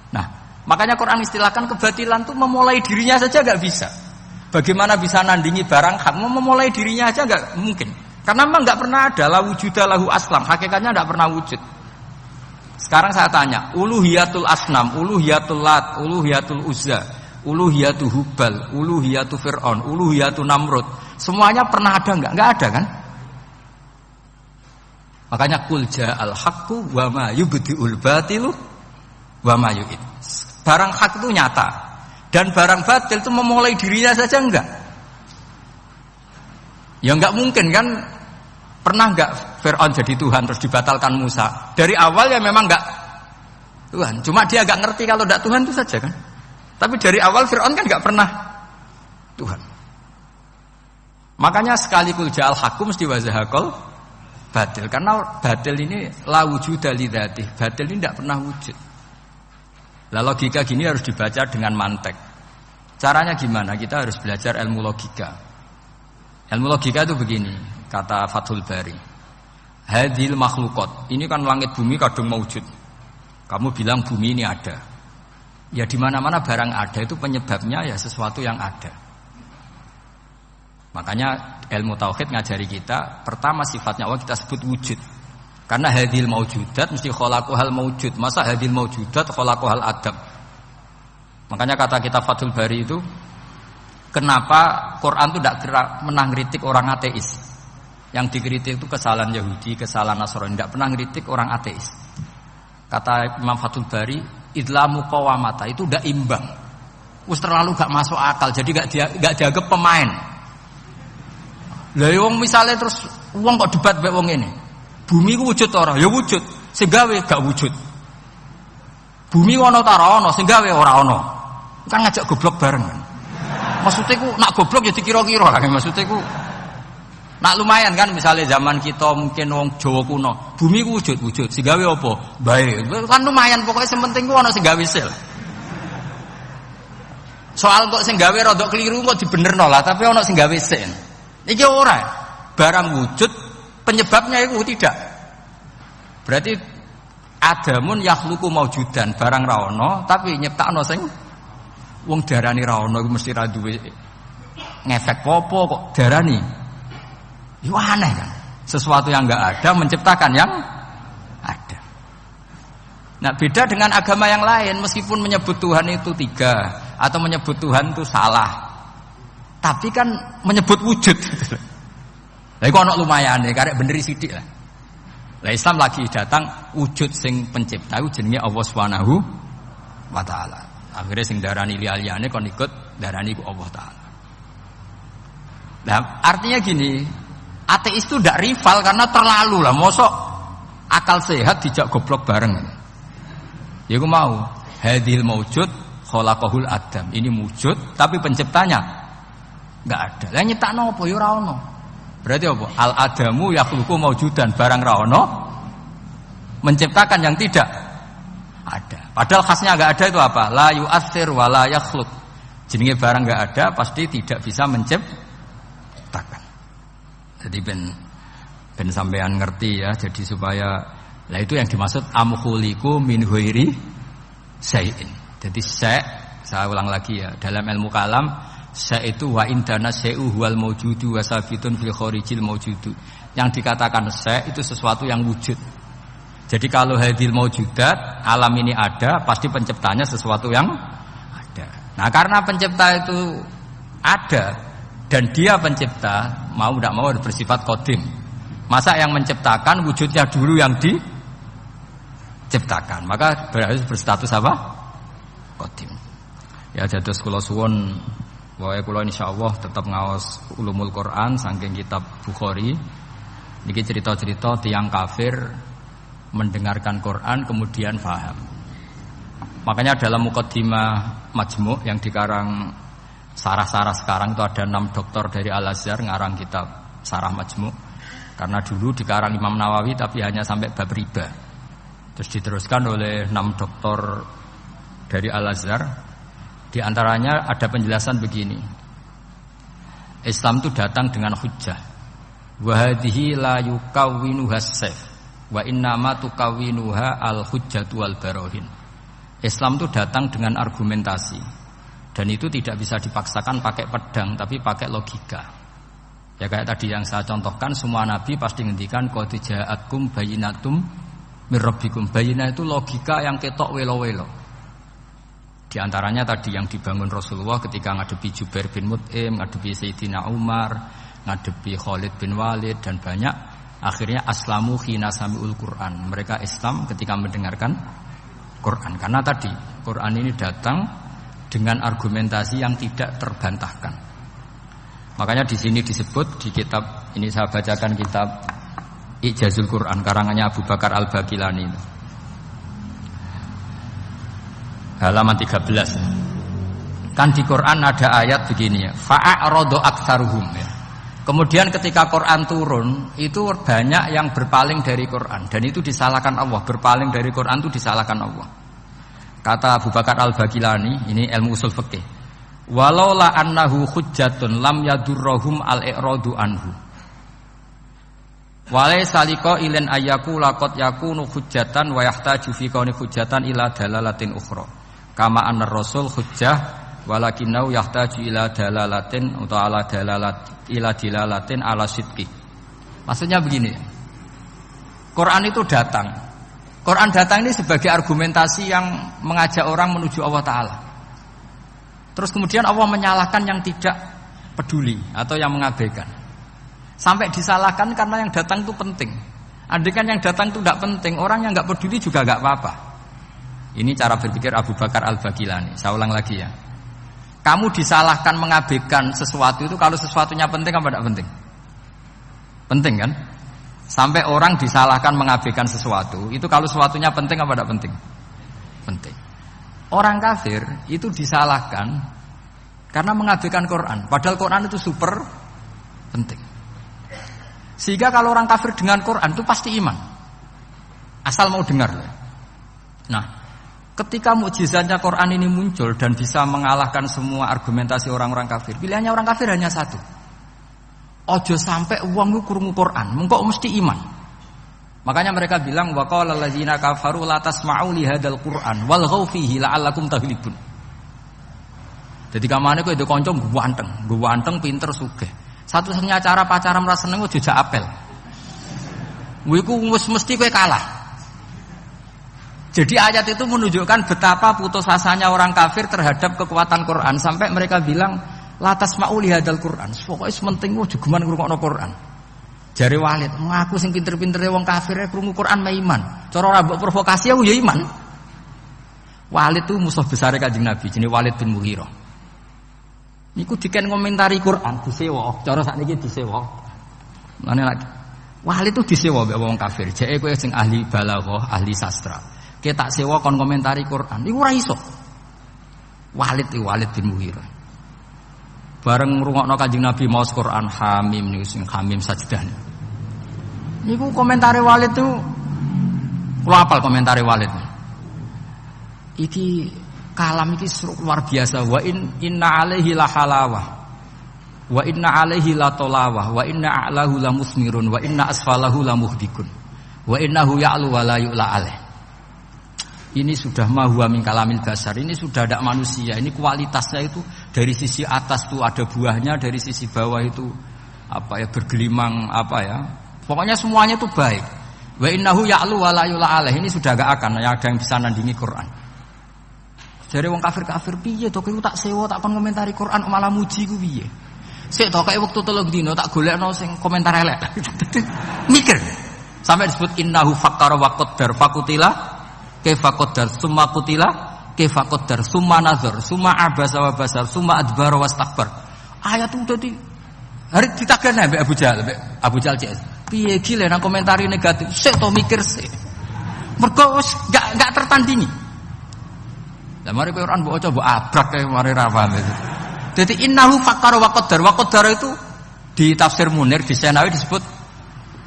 Nah, makanya Quran istilahkan kebatilan itu memulai dirinya saja enggak bisa. Bagaimana bisa nandingi barang hak? Memulai dirinya aja enggak mungkin. Karena memang enggak pernah ada la wujuda lahu aslam, hakikatnya enggak pernah wujud. Sekarang saya tanya, uluhiyatul asnam, uluhiyatul lat, uluhiyatul uzza, uluhiyatul hubal, uluhiyatul fir'aun, uluhiyatul namrud, semuanya pernah ada enggak? Enggak ada kan? Makanya qul ja'al haqqu wa ma yubdi'ul batilu wa ma yu'id. Barang hak itu nyata dan barang batil itu memulai dirinya saja enggak. Ya enggak mungkin kan? Pernah enggak Fir'aun jadi Tuhan terus dibatalkan Musa? Dari awal ya memang enggak Tuhan. Cuma dia enggak ngerti kalau enggak Tuhan itu saja kan. Tapi dari awal Fir'aun kan enggak pernah Tuhan. Makanya sekali kul ja'al haqqu mesti wazahaqal batil. Karena batil ini la wujuda lidzati. Batil ini enggak pernah wujud. Lah logika gini harus dibaca dengan mantek. Caranya gimana? Kita harus belajar ilmu logika. Ilmu logika itu begini, kata Fathul Bari. Hadhil makhluqat. Ini kan langit bumi kadung maujud. Kamu bilang bumi ini ada. Ya di mana-mana barang ada itu penyebabnya ya sesuatu yang ada. Makanya ilmu tauhid ngajari kita, pertama sifatnya Allah kita sebut wujud. Karena hadhil maujudat mesti khalaqahal maujud. Masa hadhil maujudat khalaqahal adam. Makanya kata kita Fathul Bari itu, kenapa Quran itu tidak pernah ngeritik orang ateis? Yang dikritik itu kesalahan Yahudi, kesalahan Nasrani. Tidak pernah ngeritik orang ateis. Kata Imam Fathul Bari, idlamu qawamata itu tidak imbang. Terus terlalu gak masuk akal, jadi gak dianggap pemain. Lah wong misalnya terus wong kok debat mbek wong ini. Bumi ku wujud ora? Ya wujud. Sing gawe gak wujud. Bumi ana ta ora ana, sing gawe ora ana. Kan ngajak goblok bareng kan. Maksudnya ku nak goblok ya dikira-kira lah. Maksudnya ku nak lumayan kan misalnya zaman kita mungkin wong Jawa kuno, bumi ku wujud, sing gawe apa? Bae. Kan lumayan pokoknya sing penting ku ana sing gawe sil. Soal kok sing gawe rodok keliru kok dibenerno lah, tapi ana sing gawe sil. Iki ora. Barang wujud penyebabnya itu tidak. Berarti adamun yakhluqu maujudan, barang ra ono tapi nyiptakno sing wong darani ra ono iku mesti ra duwe ngefek apa kok darani. Yo aneh kan. sesuatu yang enggak ada menciptakan yang ada. Nah, beda dengan agama yang lain, meskipun menyebut Tuhan itu 3 atau menyebut Tuhan itu salah, tapi kan menyebut wujud. Lah iku ana lumayane, karek beneri sithik lah. Lah Islam lagi datang wujud sing pencipta iku jenenge Allah Subhanahu wa taala. Akhirnya sing darani liyane kon ikut darani ku Allah taala. Nah, artinya gini, ateis itu ndak rival karena terlalu lah, mosok akal sehat dijak goblok bareng. Ya aku mau, hadil maujud khalaqahul adam. Ini wujud tapi penciptanya enggak ada. Lah nyiptakno apa ya ora ono. Berarti apa? Al adamu yakhluqu maujudan, barang ra ono menciptakan yang tidak ada. Padahal khasnya enggak ada itu apa? La yu'athir wa la yakhluq. Jenenge barang enggak ada pasti tidak bisa menciptakan. Jadi ben sampean ngerti ya, jadi supaya lah itu yang dimaksud amkhuliku min ghairi syai'in. Jadi saya ulang lagi ya, dalam ilmu kalam itu wa indana syai'u huwal maujudu wa sabitun fil kharijil maujudu. Yang dikatakan itu sesuatu yang wujud. Jadi kalau hadil maujudat, alam ini ada, pasti penciptanya sesuatu yang ada. Nah, karena pencipta itu ada dan dia pencipta, mau tidak mau bersifat qadim. Masa yang menciptakan wujudnya dulu yang diciptakan, maka berarti berstatus apa? Qadim. Ya dados kula suwun wae kula insyaallah tetap ngaos ulumul Quran saking kitab Bukhari. Niki cerita-cerita tiyang kafir mendengarkan Quran kemudian paham. Makanya dalam muqaddimah Majmu' yang dikarang sarah-sarah sekarang itu ada 6 doktor dari Al-Azhar ngarang kitab Sarah Majmu'. Karena dulu dikarang Imam Nawawi tapi hanya sampai bab riba. Terus diteruskan oleh 6 doktor dari Al-Azhar. Di antaranya ada penjelasan begini. Islam itu datang dengan hujjah. Wa hadhihi la yukawwinuha as-sayf wa innama tukawwinuha al-hujjatu wal barahin. Islam itu datang dengan argumentasi. Dan itu tidak bisa dipaksakan pakai pedang tapi pakai logika. Ya kayak tadi yang saya contohkan, semua nabi pasti ngendikan qad ja'atkum bayyinatum mir rabbikum. Bayyinah itu logika yang ketok welo-welo. Di antaranya tadi yang dibangun Rasulullah ketika ngadepi Jubair bin Mut'im, ngadepi Sayyidina Umar, ngadepi Khalid bin Walid dan banyak. Akhirnya aslamu khina sami'ul Quran. Mereka Islam ketika mendengarkan Quran. Karena tadi Quran ini datang dengan argumentasi yang tidak terbantahkan. Makanya di sini disebut di kitab ini, saya bacakan kitab Ijazul Quran karangannya Abu Bakar Al-Baqilani. Halaman 13. Kan di Quran ada ayat begini ya, fa'aradu aktsaruhum ya. Kemudian ketika Quran turun, itu banyak yang berpaling dari Quran dan itu disalahkan Allah. Berpaling dari Quran itu disalahkan Allah. Kata Abu Bakar Al-Baqilani, ini ilmu usul fikih. Walaula annahu hujjatun lam yadurruhum al-i'radu anhu. Walai saliko ilen ayaku laqad yakunu hujjatan wa yahtaju fi kauni hujjatan ila dalalatin ukhra. Kama anna rasul hujjah walakinau yahtaju ila dalalatin atau ala dalalat ila dilalatin ala sidqi. Maksudnya begini. Quran itu datang. Quran datang ini sebagai argumentasi yang mengajak orang menuju Allah Ta'ala. Terus kemudian Allah menyalahkan yang tidak peduli atau yang mengabaikan. Sampai disalahkan karena yang datang itu penting. Andaikan yang datang itu tidak penting, orang yang nggak peduli juga nggak apa-apa. Ini cara berpikir Abu Bakar Al-Baqilani. Saya ulang lagi ya. Kamu disalahkan mengabaikan sesuatu itu kalau sesuatunya penting apa tidak penting? Penting kan? Sampai orang disalahkan mengabaikan sesuatu itu kalau sesuatunya penting apa tidak penting? Penting. Orang kafir itu disalahkan karena mengabaikan Quran. Padahal Quran itu super penting. Sehingga kalau orang kafir dengan Quran itu pasti iman. Asal mau dengar. Nah, ketika mukjizatnya Quran ini muncul dan bisa mengalahkan semua argumentasi orang-orang kafir, pilihannya orang kafir hanya satu. Ojo sampai uang krungu Quran, mengko mesti iman. Makanya mereka bilang wa qala allazina kafaru la tasma'u li hadzal Qur'an walghaw fihi la'allakum taghlibun. Jadi kamane kowe ndek kanca ganteng pinter sugih. Satu-satunya cara pacaran ora seneng ojo jak apel. Iku mesti kowe kalah. Jadi ayat itu menunjukkan betapa putus asanya orang kafir terhadap kekuatan Quran sampai mereka bilang la tasma'u li hadzal Quran. Pokoke penting ojo geman ngrungokno Quran. Jare Walid, aku sing pinter-pintere wong kafir krungu Quran mah iman. Cara ora mbok provokasi aku ya iman. Walid itu musuh besar Kanjeng Nabi, jenenge Walid bin Mughirah. Niku diken ngomentari Quran disewa, cara sakniki disewa. Mane lagi Walid itu disewa mbek wong kafir. Jeke kowe sing ahli balaghah, ahli sastra. Kowe tak sewa kon komentari Quran. Niku ora iso. Walid bin Mughirah. Bareng ngrungokno Kanjeng Nabi maos Quran Hamim niku sing Hamim sajdah. Niku komentare Walid itu kula hafal komentare Walid. Iki kalam iki luar biasa wa inna alaihi la halawah wa inna alaihi la tolawah wa inna a'lahu la musmirun wa inna asfalahu la muhdikun wa innahu ya'lu wa la yu'la alaih. Ini sudah ma huwa min kalamil basar, ini sudah ada manusia, ini kualitasnya itu dari sisi atas tuh ada buahnya, dari sisi bawah itu apa ya bergelimang apa ya. Pokoknya semuanya itu baik. Wa innahu ya'lu wa la yu'la alaih, ini sudah gak akan ada yang bisa nandingi Quran. Jare wong kafir-kafir piye to kowe tak sewa tak kon komentari Quran malah muji ku piye. Sik to kae wektu 3 dina tak golekno sing komentar elek. Mikir. Sampai disebut innahu fakkara wa qaddar fakutila kaifa qaddar summa qutila kaifa qaddar summa nazar summa abasa wa basar summa adbara wastakbar. Ayat itu dadi hari ditagane mbek Abu Jahal, Abu Jahal cek. Piye iki lek nang komentari negatif. Sik to mikir sik. Mergo wis gak tertandingi. Lah mari kowe Quran mbok aja mbok abrak kae mari ra paham itu. Dadi innahu fakkara wa qaddar. Wa qaddar itu di tafsir Munir di Senawi disebut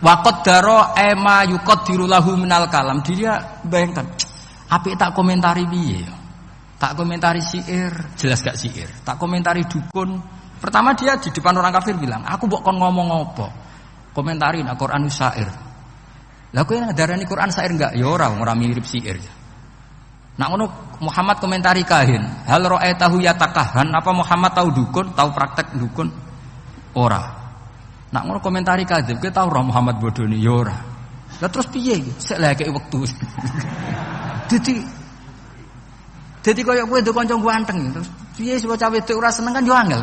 wa qaddara ema yuqaddiru lahu minal kalam. Dia bayangkan apik tak komentari piye ya. Tak komentari syair, jelas gak syair. Tak komentari dukun. Pertama dia di depan orang kafir bilang, "Aku mbok kon ngomong apa?" Komentari nak Quran syair. Lah kowe ndarani Quran syair enggak? Ya ora mirip syair. Nak ngono Muhammad komentari kahin, hal ra'aitahu yatakahan, apa Muhammad tahu dukun, tahu praktek dukun? Ora. Nak ngono komentari kadzib, kowe tahu ora Muhammad bodoni? Ya ora. Lah terus piye iki? Sik lek wektu. Dadi koyo kowe ndek kanca ganteng terus piye sing bocah wedok ora seneng kan yo angel.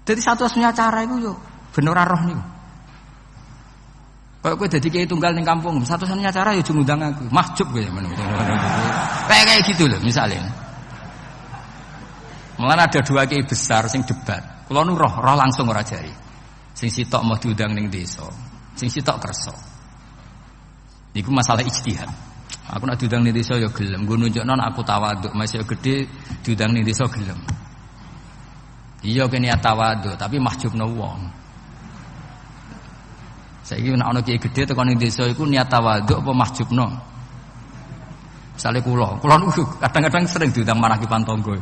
Dadi satu-satunya cara iku yo ben ora roh niku. Kalau kowe dadi kiai tunggal ning kampung, satu-satunya cara ya aja ngundang aku. Mahjub kowe men. Kayak gitu loh misalnya. Mulane ada 2 kiai besar sing debat. Kula nu roh langsung ora jari. Sing sitok mau diundang ning desa, sing sitok kersa. Niku masalah ijtihad. Aku nak diundang ning desa ya gelem, nggo nunjukno aku tawaduk, masih gede diundang ning desa gelem. Iya kene niat tawaduk, tapi mahjubno wong. Saiki nek ana kiai gedhe tekan ning desa iku niat tawaduk apa mahjubno. Misale kula niku kadang-kadang sering diundang marakipan tangga.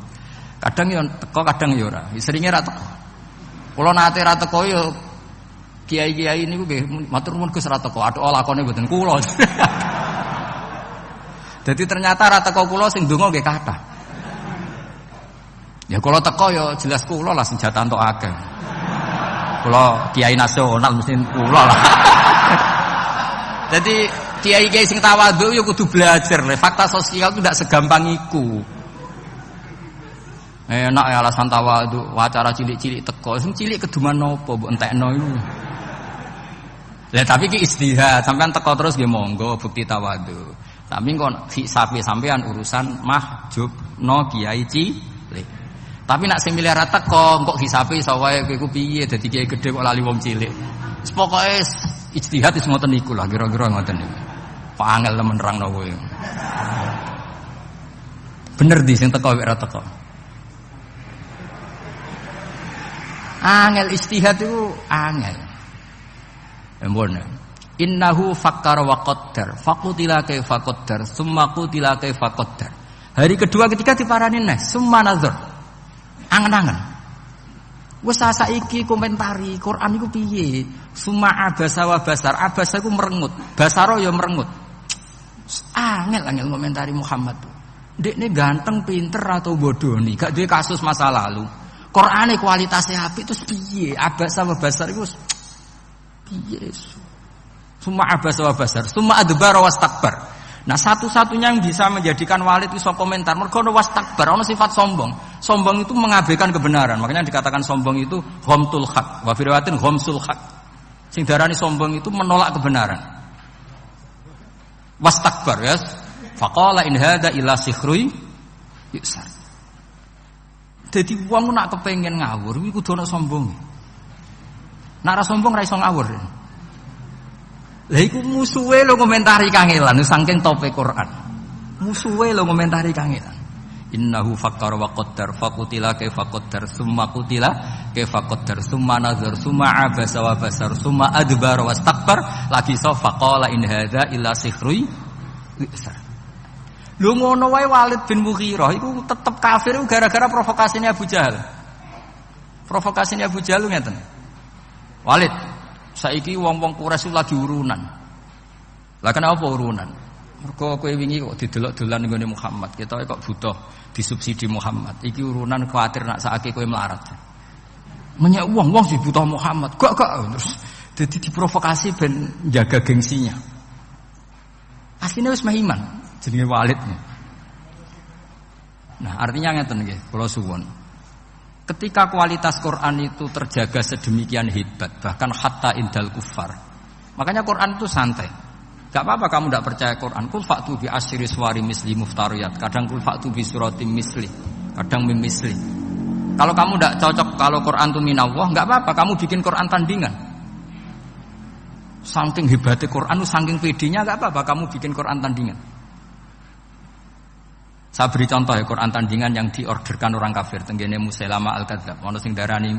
Kadang yo teko, kadang yo ora. Seringe ra teko. Kula nate ra teko yo kiai-kiai niku nggih matur nuwun Gus ra teko. Aduh lakone mboten kula. Jadi ternyata ra teko kula sing ndonga nggih kathah. Ya kula teko yo jelas kula lah senjata entuk akeh. Kula kiai nasional mesti kula lah. Jadi kiai-kiai sing tawadhu ya kudu belajar. Fakta sosial itu tidak segampang iku. Enak ya alasan tawadhu, acara cilik-cilik teko, sing cilik keduman nopo mbok entekno iku. Lah tapi ki istihad, sampean teko terus nggih monggo bukti tawadhu. Tapi kok sapi sampean urusan mahjubno kiai cilik. Tapi nak sing miliar teko kok hisabe iso wae kowe ku piye dadi kiai gedhe kok lali wong cilik. Wis pokoke ijtihad wis ngoten niku lah kira-kira ngoten niku. Kok angel temen nerangno kowe. Bener di sing teko wek ra teko. Angel ijtihad itu angel. Embon. Innahu fakkara wa qaddar. Faqutila kaifa qaddar, summa qutila kaifa qaddar. Hari kedua ketiga diparani neh, summa nazar. Angen-angen. Wis saiki komentari Quran iku piye? Summa abasa wa basar. Abasa iku merengut, basara ya merengut. Angel komentari Muhammad. Ndekne ganteng, pinter atau bodoh nih, gak duwe kasus masa lalu. Qur'ane kualitasnya apik terus piye? Abasa wa basar iku piye? Summa abasa wa basar, summa adbara wastakbar. Nah, satu-satunya yang bisa menjadikan walid itu komentar mergo ono wastakbar, ono sifat sombong. Sombong itu mengabaikan kebenaran. Makanya dikatakan sombong itu ghamtul haq, wa fi riwayatin ghamsul haq. Sing darani sombong itu menolak kebenaran. Wastakbar ya. Faqala in hadza illa sihrui yusar. Dadi wong nak kepengin ngawur iku kudu ana sombong. Nek ora sombong ra iso ngawur. Lah iku musuhe lho komentari kangelan saking tope Quran. Musuhe lho komentari kangelan. Innahu fakkara wa qaddar faqutila kaifa qaddar summa qutila kaifa qaddar summa nazar summa abasa wa basar summa adbara wastakbar lagi so faqala in hadza illa sihrui yusar. Lho ngono wae Walid bin Mughirah iku tetep kafir gara-gara provokasine Abu Jahal. Provokasine Abu Jahal ngeten. Walid, saiki wong-wong Quraisy lagi urunan. Lah kenapa urunan? Mergo kowe wingi kok didelok-dolan nggone Muhammad, ketoke kok butuh disubsidi Muhammad. Iki urunan kuwatir nak sakake kowe melarat. Menyek wong sing butuh Muhammad. Gak terus dadi diprovokasi ben jaga gengsinya. Asline wis mah iman jenenge Walid. Nah, artinya ngeten nggih, kula suwun. Ketika kualitas Quran itu terjaga sedemikian hebat, bahkan hatta indal kufar. Makanya Quran itu santai. Gak apa-apa kamu tidak percaya Quran. Kul fa'tu bi asyri suwari misli muftariyat. Kadang kul fa'tu bi suratim misli. Kadang mim misli. Kalau kamu tidak cocok kalau Quran itu minallah, gak apa-apa kamu bikin Quran tandingan. Saking hebatnya Quran, saking pedenya gak apa-apa kamu bikin Quran tandingan. Saya beri contoh ya Quran tandingan yang diorderkan orang kafir tenggene Musailamah al-Kadzdzab. Ono sing darani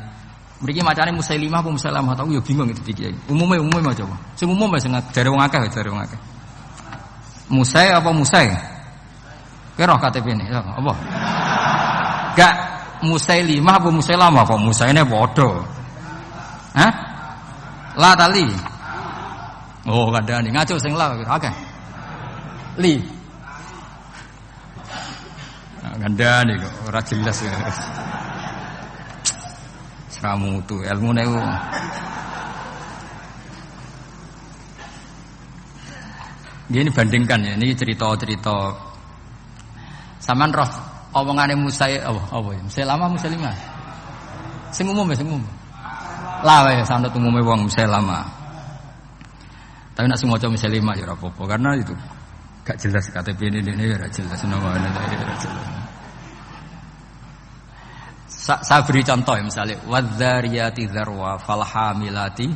mriki macane Musailimah apa Musailamah tahu ya bingung itu iki. Umume mah coba. Sing umum sing dari wong akeh. Musai apa Musai? Kira KTP ini apa? Gak Musailimah apa Musailamah apa Musaine padha. Hah? La tali. Oh, kadane ngaco sing la akeh. Li gandane kok ora jelas ya. Seramu tu ilmu niku. Ini bandingkan ya, ini cerita-cerita. Saman roh omongane Musa apa ya? Musailamah Musailimah. Sing umum ya, sing umum. Lah wae sanad umume wong Musailamah. Tapi nek sing maca Musailimah ya ora apa-apa karena itu gak jelas KTP ini ya ora jelas namanya ora jelas. Saya beri contoh ya misalnya wadzariyati dzarwa falhamilati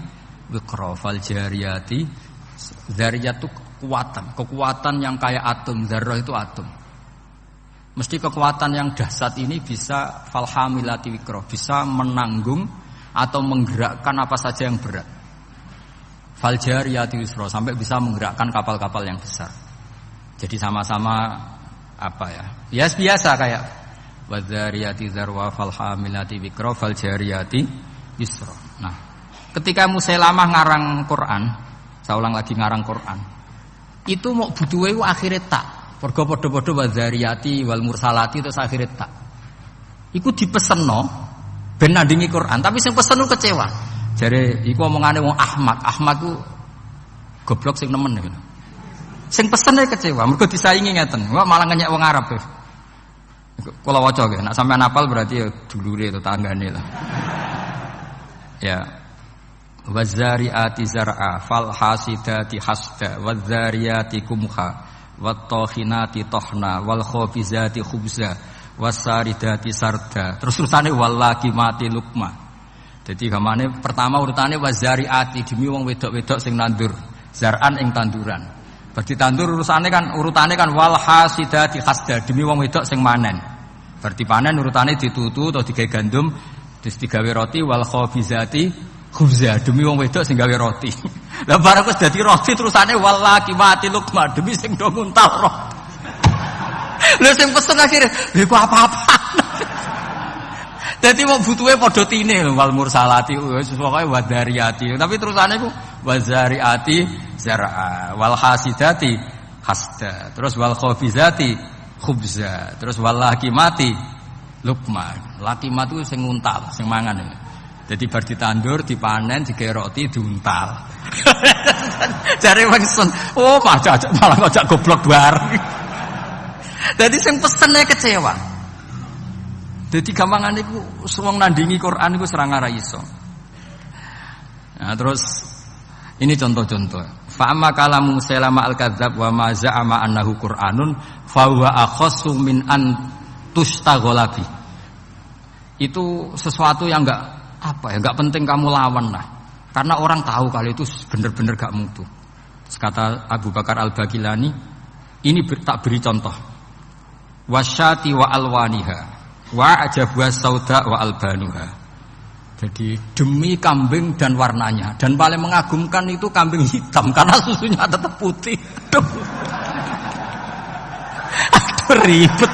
wiqra faljariyati dzariyat itu kekuatan yang kayak atom. Dzarrah itu atom. Mesti kekuatan yang dahsyat ini bisa falhamilati wiqra, bisa menanggung atau menggerakkan apa saja yang berat. Faljariyati wisra sampai bisa menggerakkan kapal-kapal yang besar. Jadi sama-sama apa ya? Biasa kayak wadzariyati dzarwa falhamilati wiqra faljariyati yusra. Nah, ketika Musailamah ngarang Quran, saya ulang lagi ngarang Quran. Itu mau butuhe ku akhire tak. Mergo padha-padha wadzariyati wal mursalati terus akhire tak. Iku dipesenno ben nandingi Quran, tapi sing pesen ku kecewa. Jare iku omongane wong Ahmad. Ahmad ku goblok sing nemen gitu. Sing pesene kecewa, mergo disaingi ngeten. Kok malah ngenyek wong Arab. Kula waca nggih, nek sampean hafal berarti ya dulure tetanggane lah. Ya. Wazariati zar'a fal hasidati hasda wadzariyati kumha wattokhinati tohna wal khobizati khubza wasaridati sarda. Terus terusane wallakimati lukma. Jadi gamane pertama urutane wazariati demi wong wedok-wedok sing nandur zar'an ing tanduran. Berarti tandur urutane kan wal hasidati hasda demi wong wedok sing manen. Berarti panen urutane ditutu atau digawe gandum terus digawe roti wal khobizati khubza demi wong wedok sing gawe roti. Lah barang wis dadi roti terusane wallakimati lukma demi sing do nguntal roh. Lha sing pesen akhire lha iku apa-apa. Dadi wong butuhe padha tine wal mursalati wis pokoke wadariyati. Tapi terusane iku wazariati zar'a wal hasidati hasda. Terus wal khobizati khubza. Terus wallakimati lukma. Lakimat itu sing nguntal, sing mangan. Jadi bar ditandur, dipanen, digawe roti, diuntal. Jare Wangsun, oh malah ngajak goblok bareng. Dadi sing pesene kecewa. Dadi gampangane iku wong nandingi Quran iku serang ora iso. Nah, terus ini contoh-contoh. Fa amma kalamu Musailama al-kadzdzab wa ma za'ama annahu Qur'anun fa huwa akhassu min an tustaghala bi. Itu sesuatu yang enggak penting kamu lawan lah. Karena orang tahu kalau itu benar-benar gak mutu. Kata Abu Bakar Al-Baqilani, ini tak beri contoh. Wasyati wa alwaniha wa ajabwa sauda wa albanuha. Jadi demi kambing dan warnanya, dan paling mengagumkan itu kambing hitam karena susunya tetap putih. Aduh ribet.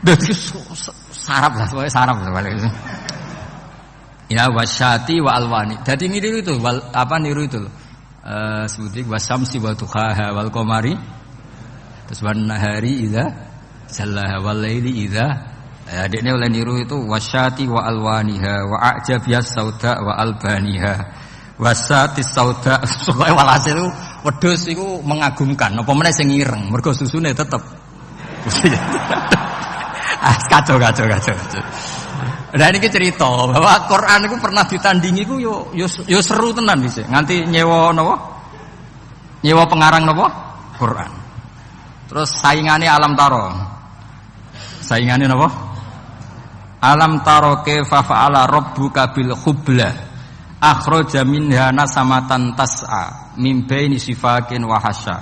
Jadi sarap lah, soalnya sarap lah balik itu. Ya wasyati wa alwani. Jadi niru itu, niru itu? Sebutin wasamsi wa duhaha wal qamari. Terus wan nahari idza jallaha wal laili idza. Adiknya oleh niru itu wasyati wa alwaniha wa a'jabiyas sauda wa albaniha. Wasatis sauda soalnya walhasil itu wedhus iku mengagumkan. Apa meneh sing ireng, mergo susune tetep. Kacau. Nah ini cerita bahwa Quran itu pernah ditandingi itu yo seru tenan bisa. Nganti nyewa napa? Nyewa pengarang napa? Quran. Terus saingannya alam taro. Saingannya napa? Alam taro kaifa fa'ala rabbuka bil khubla. Akhraja minha nasamatan tas'a min baini sifakin wa hasya.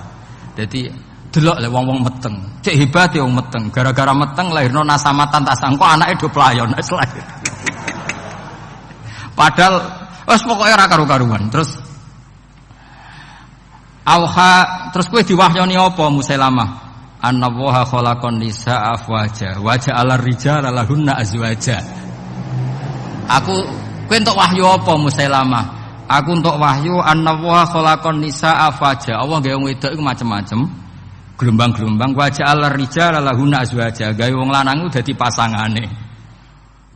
Jadi delok le wong-wong meteng. Cek hebate wong meteng. Gara-gara meteng lahirno nasamatan tas'a. Engko anake do playon wis lahir. Padahal wis pokoke ora karu-karuan. Terus terus kowe diwahyoni apa Musailamah? Annallaha khalaqan nisaa afwaja wa ja'ala ar-rijala lahunna azwaja. Kowe entuk wahyu apa Musailamah? Aku entuk wahyu annallaha khalaqan nisaa afwaja. Allah gawe wong wedok iku macam-macam. Gelombang-gelombang wa ja'ala ar-rijala lahunna azwaja. Gawe wong lanang dadi pasangane.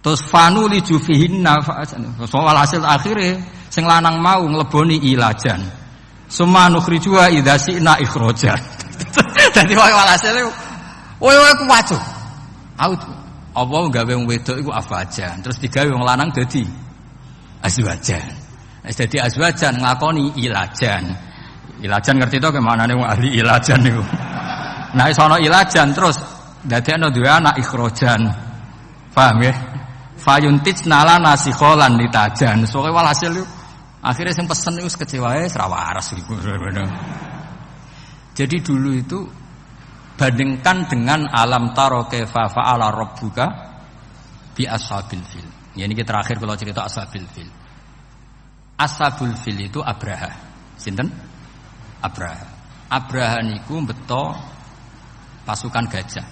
Terus fanu li jufihinna soal hasil akhire sing lanang mau ngleboni ilajan. Summa nukhrijuha idza syi'na ikhrajan. Dadi walhasil kowe ku wajo. Apa gawe wong wedok iku afajan, terus digawe wong lanang dadi azwajan. Wis dadi azwajan nglakoni ilajan. Ilajan ngerti to kemanane wong ahli ilajan niku. Nah iso ana ilajan terus dadekno duwe anak ikhrajan. Paham ya? Fayuntijna lana sikholan litajan. Soale walhasil akhirnya sing pesen iku kecewae ora waras iku. Jadi dulu itu bandingkan dengan alam taro kaifa fa'ala rabbuka bi ashabil fil. Ya ini terakhir kalau cerita ashabil fil. Ashabul fil itu Abraha. Sinten? Abraha. Abraha niku beto pasukan gajah.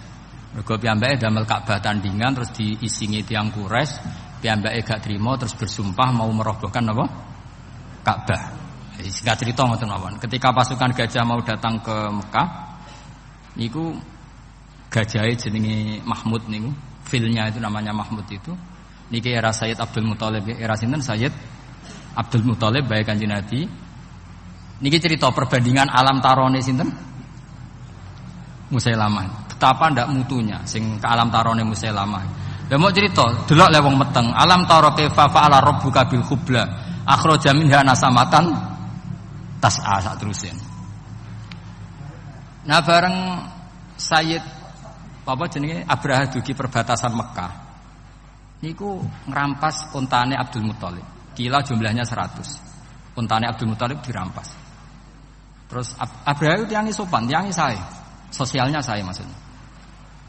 Mergo piyambake damel Ka'bah tandingan terus diisingi tiyang Quraisy, piyambake gak trima terus bersumpah mau merobohkan apa? Ka'bah. Singkat cerita ngoten mawon. Ketika pasukan gajah mau datang ke Mekah, niku gajahe jenenge Mahmud niku, filnya itu namanya Mahmud itu. Niki era Sayyid Abdul Muthalib, era sinten Sayyid Abdul Muthalib bae Kanjeng Nabi. Niki cerita perbandingan alam tarone sinten? Musailamah. Betapa ndak mutunya sing ke alam tarone Musailamah. Lah mau cerita, delok le wong meteng, alam taro kaifa fa'ala rabbuka bil khubla. Akhraja minha nasamatan tas'a sak terusin. Nah bareng Sayyid apa jenenge Abraha dugi perbatasan Mekah. Niku ngerampas untane Abdul Muthalib. Kila jumlahnya 100. Untane Abdul Muthalib dirampas. Terus Abraha itu tiangi sopan, tiangi sae. Sosialnya saya maksudnya.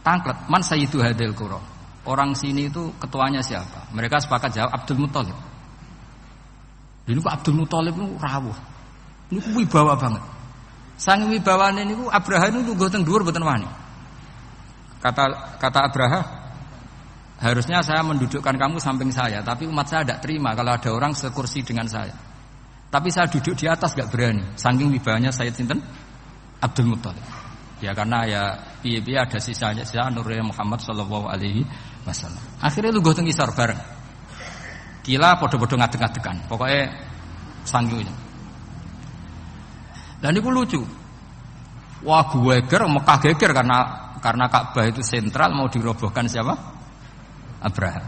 Tangklet, man sayyidu hadil qura. Orang sini itu ketuanya siapa? Mereka sepakat jawab Abdul Muthalib. Dulu Abdul Muthalib itu rawuh. Niku wibawa banget. Sang wibawane niku Abraha niku lungguh teng dhuwur mboten wani. Kata Abraha, harusnya saya mendudukkan kamu samping saya, tapi umat saya tidak terima kalau ada orang sekursi dengan saya. Tapi saya duduk di atas gak berani. Saking wibawanya Sayyid sinten? Abdul Muthalib. Ya karena ya piye-piye ada sisanya Nurul Muhammad sallallahu alaihi wasallam. Akhirnya lungguh teng isor bareng. Kila padha-padha ngadeg-ngadegan. Pokoknya sanggupnya. Dan itu lucu. Wah, geger Mekah geger karena Ka'bah itu sentral mau dirobohkan siapa? Abraha.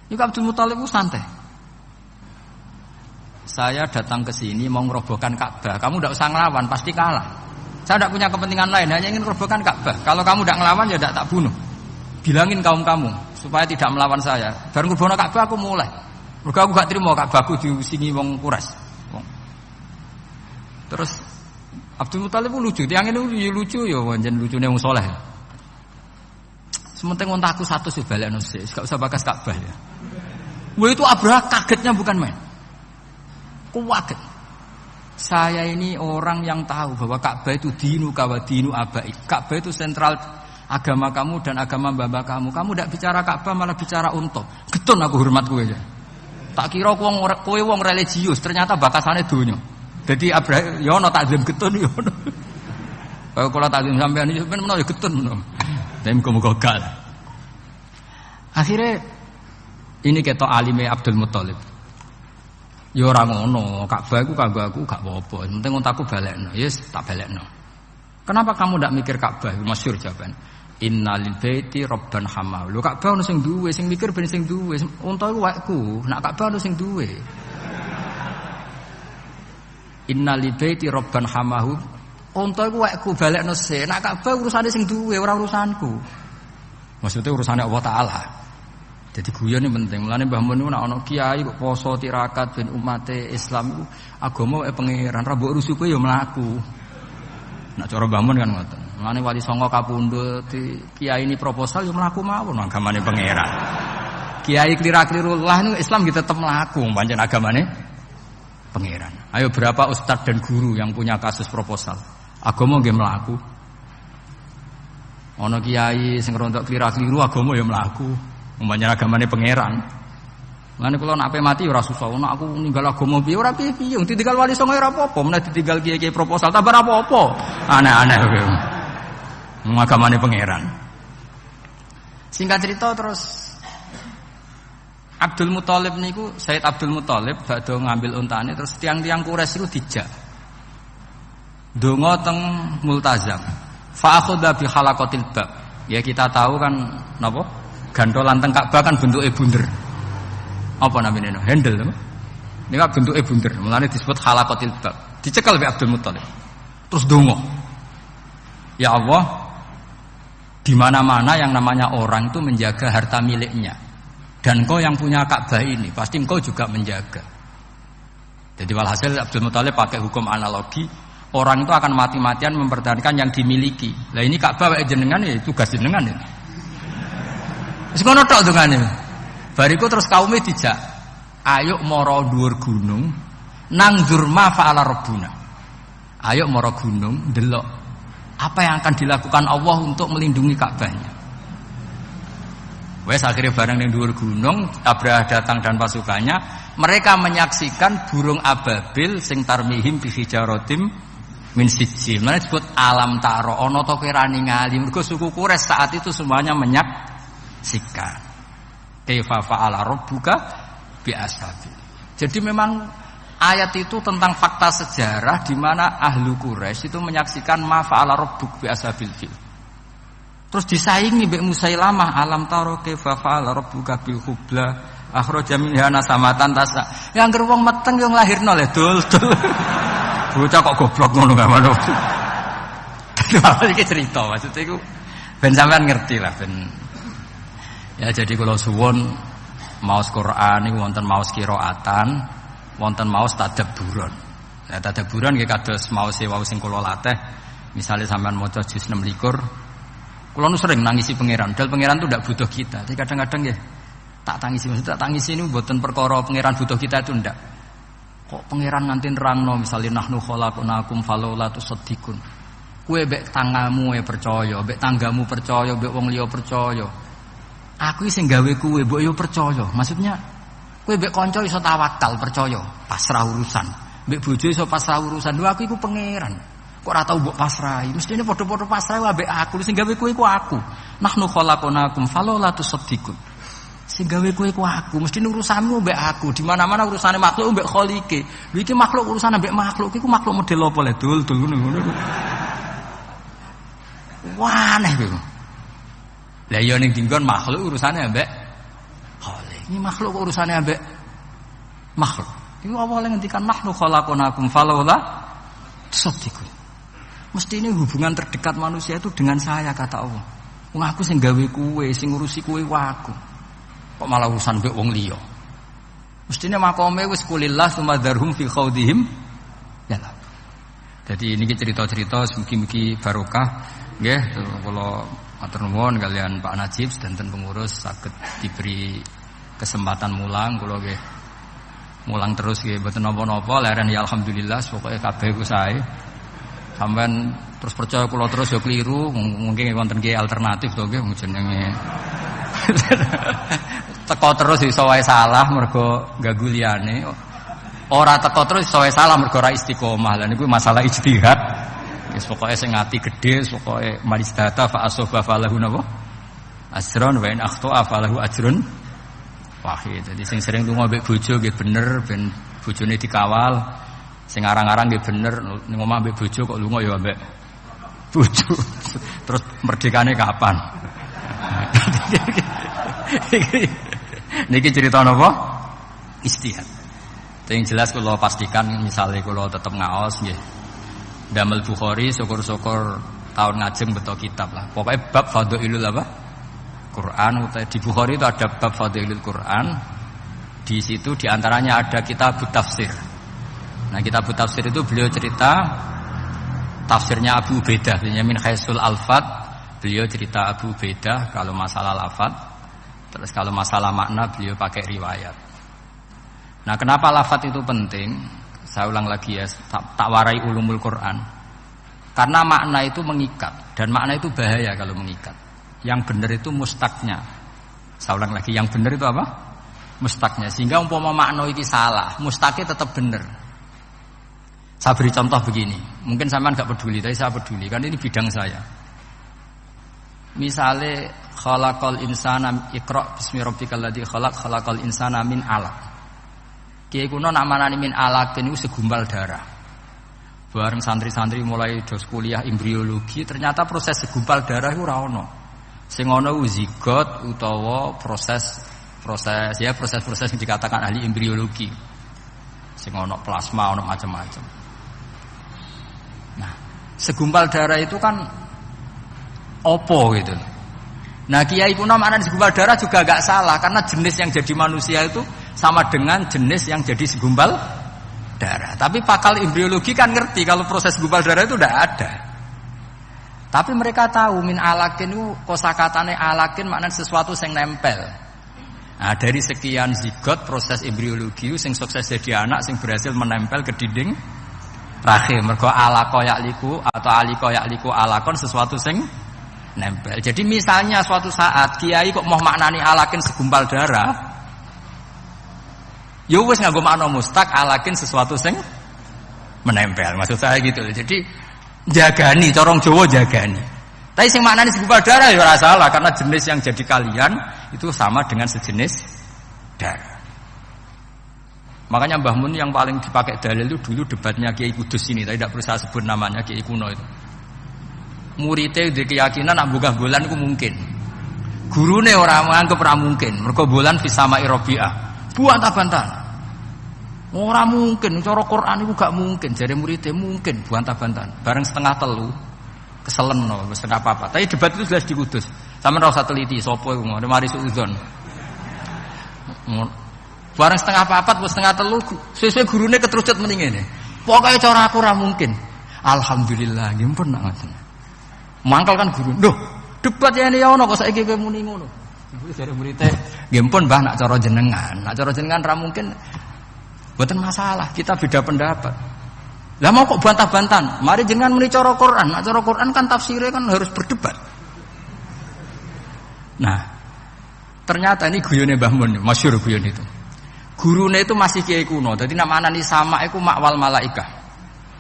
Ini Abdul Muthalib itu santai. Saya datang ke sini mau merobohkan Ka'bah. Kamu tidak usah ngelawan, pasti kalah. Saya tidak punya kepentingan lain, hanya ingin merobohkan Ka'bah. Kalau kamu tidak ngelawan ya tidak tak bunuh. Bilangin kaum kamu supaya tidak melawan saya. Baru ngerobohkan Ka'bah aku mulai. Mergo aku gak terima Ka'bahku diusingi wong Quraisy. Terus Abdul Muthalib lucu, tiang ini lucu ya, wajan lucunya wong soleh. Sementing ontaku satu sih balekno sih, gak usah bakas Ka'bah ya. Wah itu Abraha kagetnya bukan main. Kuwaget. Saya ini orang yang tahu bahwa Ka'bah itu dinu kawadinu abai. Ka'bah itu sentral agama kamu dan agama bapak kamu. Kamu tidak bicara Ka'bah malah bicara unta. Getun aku hormat kowe aja. Tak kira kowe wong religius, ternyata bakasane donya. Jadi Abraha ya ono takzim getun ya ono. Kalau takzim sampean iki ben menawa ya getun menawa. Dan muga-muga gal. Akhirnya ini ketok alime Abdul Muthalib. Ya ora ngono, Ka'bah iku kanggo aku gak apa-apa. Penting untaku balekno. Yes, tak balekno. Kenapa kamu ndak mikir Ka'bah? Masyhur jawaban. Innalil baiti rabban hamahu. Lho Ka'bah ono sing duwe, sing mikir ben sing duwe. Unta iku waekku, nak Ka'bah ono sing duwe. Innalil baiti rabban hamahu. Unta iku waekku balekno se. Nak Ka'bah urusane sing duwe, ora urusanku. Maksudnya urusannya Allah Ta'ala. Jadi guyon ini penting. Mulane Mbah Mun nek ana kiai kok poso tirakat ben umate Islam iku agama wae pangeran, ra mbok rusuke ya mlaku. Nek cara Mbah Mun kan ngoten. Mulane Wali Songo kapundhut kiai ini proposal ya mlaku mawon agamane pangeran. Kiai klira-kliru lah niku Islam kita tetep mlaku pancen agamane pangeran. Ayo berapa ustadz dan guru yang punya kasus proposal? Agama nggih mlaku. Ana kiai sing rontok klira-kliru agama ya mlaku. Umpamanya agamane pangeran. Lan kula nek ape mati ora susah. Nek aku ninggal agama piye ora piye-piye. Ditinggal Wali Songo ora apa-apa, menawa ditinggal kiai-kiai proposal tambah ora apa-apa. Aneh-aneh kowe. Agamane pangeran. Singkat cerita terus Abdul Muthalib niku Said Abdul Muthalib badhe ngambil untane terus tiang-tiang Quraisy iku dijak. Donga teng Multazam. Fa akhadha bi halaqatil bab. Ya kita tahu kan napa? Gantolan teng Ka'bah kan bentuke bunder. Apa namanya no? Handle apa? Ini kan bentuke bunder. Mulane disebut halaqatil bab. Dicekel oleh Abdul Muthalib. Terus donga. Ya Allah, di mana-mana yang namanya orang itu menjaga harta miliknya. Dan engkau yang punya Ka'bah ini, pasti engkau juga menjaga. Jadi walhasil Abdul Muthalib pakai hukum analogi, orang itu akan mati-matian mempertahankan yang dimiliki. Lah ini Ka'bah wae jenengan ya tugas jenengan ya. Wis ngono tok dongane. Bariku terus kaume dijak, ayo mara dhuwur gunung, nang dzurma fa'ala rabbuna. Ayo mara gunung ndelok apa yang akan dilakukan Allah untuk melindungi Ka'bahnya. Wes akhirnya bareng ning dhuwur gunung, Abraha datang dan pasukannya, mereka menyaksikan burung ababil sing tarmihim bi hijaratim min sijil. Mana disebut alam taro ana to kira ningali. Mergo suku Quraisy saat itu semuanya menyaksikan. Kaifa fa'ala rabbuka bi ashabil. Jadi memang ayat itu tentang fakta sejarah di mana ahlu Quraisy itu menyaksikan ma fa'ala rabbuk bi ashabil fil. Terus disaingi mbek Musailamah, alam taro kaifa fa'ala rabbuka bil hubla akhraja minha nasamatan tasa. Yang wong meteng yo nglahirno le dul. Bocah kok goblok ngono gak mano. Iki cerita maksudnya iku ben sampean ngerti lah ben. Ya jadi kalau suwun maos Quran niku wonten maos qiraatan, wonten maos tadabburan. Nah tadabburan nggih kados maos wau sing kula latih. Misale sampean maca juz 6 likur, kula nu sering nangisi pangeran. Dal pangeran itu ndak butuh kita. Tapi kadang-kadang nggih tak tangisi, maksudnya tak tangisi ini mboten perkara pangeran butuh kita itu ndak. Kok pangeran nganti nerangno misale nahnu khalaqnakum falaula tusaddiqun. Kowe mbek tangamu percaya, mbek tanggamu percaya, mbek wong liya percaya. Aku sing gawe kowe mbok yo percaya. Maksudnya kowe mbek kanca iso tawakal percaya, pasrah urusan. Mbek bojo iso pasrah urusan. Lho aku iku pangeran. Kok ora tau mbok pasrahi. Mestine padha-padha pasrah ambek aku sing gawe kowe iku aku. Nahnu khalaqnakum falaula tusaddiqun. Sing gawe kowe iku aku, mesti urusanmu mbek aku. Di mana-mana urusane makhluk mbek Khalike. Lho iki makhluk urusan mbek makhluk, iku makhluk model apa le dul ngono. Wah, aneh kowe. Lah ya ning dinggon makhluk urusane mbek Khalik. Ini makhluk urusane mbek makhluk. Iku apa ngendikan makhluk khalaqnakum falawla tusaddiqun. Mesti ini hubungan terdekat manusia itu dengan saya kata Allah. Wong aku sing gawe kowe, sing ngurusi kowe aku. Kok malah urusan mbek wong liya. Mestine makome wis kulillah sumadharhum fi khaudihim ya lah. Jadi ini cerita-cerita mugi-mugi barokah nggih kula matur nuwun kalian Pak Najib sedanten pengurus saged diberi kesempatan mulang kula nggih mulang terus nggih mboten napa-napa leren ya alhamdulillah pokoke kabeh ku sae. Sampeyan terus percaya kula terus ya keliru, mungkin wonten nggih alternatif to nggih jenenge. Teko terus iso wae salah mergo ganggu liyane. Ora teko terus iso wae salah mergo ora istiqomah. Lah niku masalah ijtihad. Wis pokoke sing ati gedhe, pokoke malistata fa asofa falahu napa? Ajrun wa in akhta'a falahu ajrun wahid. Jadi sing sering lunga mbek bojo nggih bener ben bojone dikawal. Sing arang-arang nggih bener ning omah mbek bojo kok lunga ya mbek bojo. Terus merdekane kapan? Niki cerita napa? Istihad. Yang jelas kula pastikan misalnya kula tetep ngaos nggih. Damel Bukhari syukur-syukur tahun ngajeng beto kitab lah. Pokoknya bab fadhailul apa? Quran. Di Bukhari itu ada bab fadhailul Quran. Di situ diantaranya ada kitab tafsir. Nah kitab tafsir itu beliau cerita tafsirnya Abu Ubaidah min Khaisul Alfat. Beliau cerita Abu Ubaidah kalau masalah lafaz. Terus kalau masalah makna beliau pakai riwayat. Nah kenapa lafaz itu penting? Saya ulang lagi ya, tak warai ulumul Quran. Karena makna itu mengikat dan makna itu bahaya kalau mengikat. Yang benar itu mustaknya. Saya ulang lagi, yang benar itu apa? Mustaknya. Sehingga umpama makna itu salah, mustaknya tetap benar. Saya beri contoh begini. Mungkin sampean enggak peduli, tapi saya peduli karena ini bidang saya. Misalnya khalaqal insana iqra bismi rabbikal ladzi khalaqal insana min 'alaq. Kiai kuno nak manani min 'alaq niku segumpal darah. Bareng santri-santri mulai dos kuliah embriologi, ternyata proses segumpal darah iku ora ono. Sing ono zigot utawa proses yang dikatakan ahli embriologi. Sing ono plasma, ono macam-macam. Nah, segumpal darah itu kan opo gitu. Nah kiai kuno maknanya segumpal darah juga agak salah karena jenis yang jadi manusia itu sama dengan jenis yang jadi segumpal darah. Tapi pakal embriologi kan ngerti kalau proses segumpal darah itu tidak ada. Tapi mereka tahu min alakin itu kosakatane alakin maknanya sesuatu yang nempel. Nah dari sekian zigot proses embriologi sing sukses jadi anak sing berhasil menempel ke dinding rahim. Mergo alaqo ya'liku atau aliko ya'liku alakon sesuatu sing nempel. Jadi misalnya suatu saat kiai kok mau maknani alakin segumpal darah, ya wis nganggo makna mustaq alakin sesuatu sing menempel. Maksud saya gitu. Jadi jagani, corong Jawa jagani. Tapi sing maknani segumpal darah ya ora salah karena jenis yang jadi kalian itu sama dengan sejenis darah. Makanya Mbah Mun yang paling dipakai dalil itu dulu debatnya Kiai Kudus ini, tapi tidak perlu saya sebut namanya Kiai kuno itu. Muridnya di keyakinan nak buka bulan itu mungkin. Gurune orang menganggap ora mungkin. Mergo bulan fi sama'i Rabi'ah. Buantah-bantahan. Ora mungkin, cara Quran itu gak mungkin. Jare muridnya mungkin buantah-bantahan. Bareng setengah telu keselen no, wis ora apa-apa. Tapi debat itu jelas di Kudus. Sampeyan ora usah teliti sapa iku, mari suudzon. Bareng setengah papat wis setengah telu sesuk gurune ketrucut mending ngene. Pokoke cara aku ora mungkin. Alhamdulillah, nggih pun nak ngoten. Mangkal kan guru. Loh, debat ya ini ya ono kok saiki kowe muni ngono. Kuwi jare murid-e, nggih pun Mbah nak cara jenengan. Nak cara jenengan ra mungkin. Mboten masalah, kita beda pendapat. Lah mau kok bantah-bantahan? Mari jenengan muni cara Quran. Nak cara Quran kan tafsirnya kan harus berdebat. Nah, ternyata ini guyone Mbah Mun, masyhur guyon itu. Gurune itu masih kiai kuno. Dadi nak manani sama iku makwal malaikah.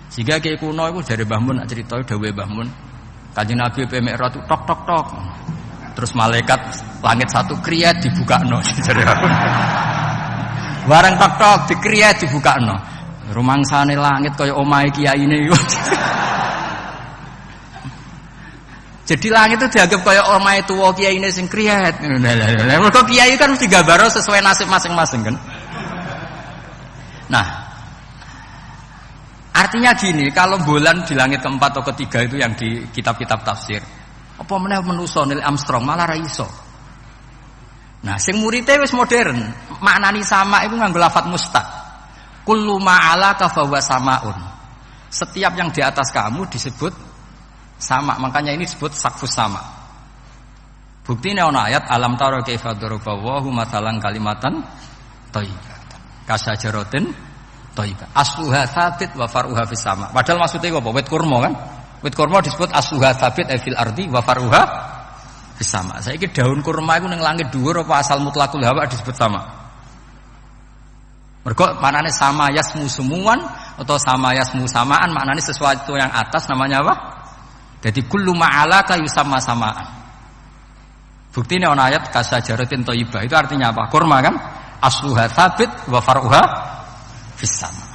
Sehingga kiai kuno iku jare Mbah Mun nak cerita dawuhe Mbah Mun. Kanjeng Nabi Mi'raj tok tok tok. Terus malaikat langit satu kriyat dibukakno jare aku. Bareng tok-tok dikriyat dibukakno. Rumangsane langit kaya omahe kiyaine. Jadi langit itu dianggap kaya omahe tuwa kiyaine sing kriyat. Mergo kiai kan mesti gambaro sesuai nasib masing-masing kan. Nah, artinya gini, kalau bulan di langit keempat atau ketiga itu yang di kitab-kitab tafsir, apa meneh menusa Neil Armstrong malah ra iso. Nah, sing murite wis modern, maknani sama itu nganggo lafadz mustaq. Kullu ma'alaka fahuwa samaun. Setiap yang di atas kamu disebut sama, makanya ini disebut saqfus sama. Buktine ana ayat alam tara kaifa daraballahu mathalan kalimatan thayyibatan kasajaratin thayyibah asluha tsabit wa faruha fis sama. Padahal maksudnya apa? Wit kurma kan? Wit kurma disebut asluha tsabit fil ardi wa faruha fis sama. Saiki daun kurma iku ning langit dhuwur apa asal mutlaqul hawa disebut sama? Mergo maknane sama yasmu sumuan atau sama yasmu samaan, maknane sesuatu yang atas namanya apa? Jadi kullu ma'alaka yusamma samaan. Buktine ana ayat kasajaratin thayyibah itu artinya apa? Kurma kan? Asluha tsabit wa faruha fis sama.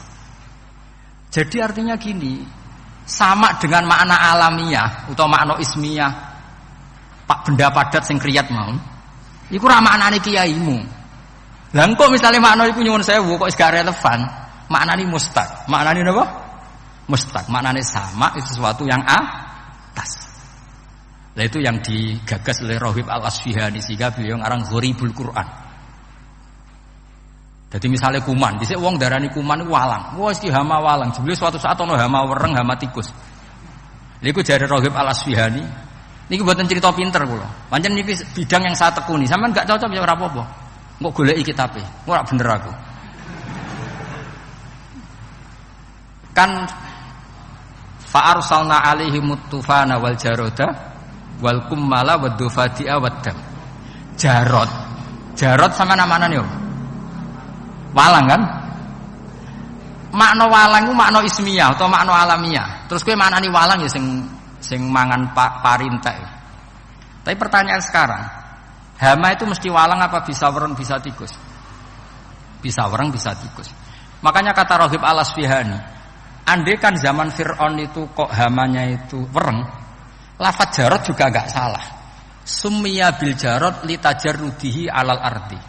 Jadi artinya gini, sama dengan makna alamiah atau makna ismiyah, pak benda padat sing kriyat mau. Iku ra maknane kiyaimu. Lah engko misale makna iku nyuwun sewu kok wis gak relevan, maknane mustaq. Maknane napa? Mustaq. Maknane sama itu sesuatu yang atas. Lah itu yang digagas oleh Rohib Al-Asfihani sehingga beliau ngarang Gharibul Quran. Jadi misalnya kuman, dhisik wong darani kuman iku walang. Wah iki hama walang, jebule suatu saat ana hama wereng, hama tikus. Lha iku jare Rohib Al-Asfihani. Niki mboten cerita pinter kula. Pancen niki bidang yang saya tekuni. Sampeyan gak cocok ya ora apa-apa. Engko goleki kitabe. Ora bener aku. Kan fa arsalna alaihim tufana wal jarada wal kummala wad dufadi'a wad dam. Jarod sama nama-nama nih. Walang kan? Makna walang itu makna ismiyah atau makna alamiah. Terus kowe maknani walang ya sing mangan parintek. Tapi pertanyaan sekarang, hama itu mesti walang apa bisa wereng bisa tikus? Bisa wereng bisa tikus. Makanya kata Rohib Al-Asfihani, andai kan zaman Fir'aun itu kok hamanya itu wereng, lafadz jarod juga enggak salah. Summiya bil jarod litajarrudihi alal ardi.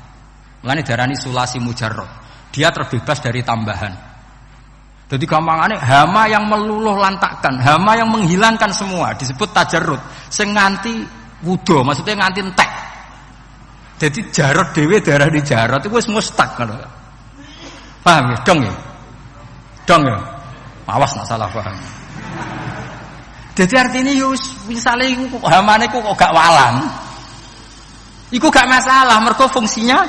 Mulane darani sulasi mujarrad. Dia terbebas dari tambahan. Jadi gampangane hama yang meluluh lantakkan, hama yang menghilangkan semua disebut tajarrud. Sing nganti wudo, maksudnya nganti entek. Jadi jarod dhewe darani jarod itu wis mustaq ngono. Paham ya? Dong ya? Dong ya? Awas nak salah paham. Jadi artinya yus misalnya iku hamane kok gak walang. Iku gak masalah, mergo fungsinya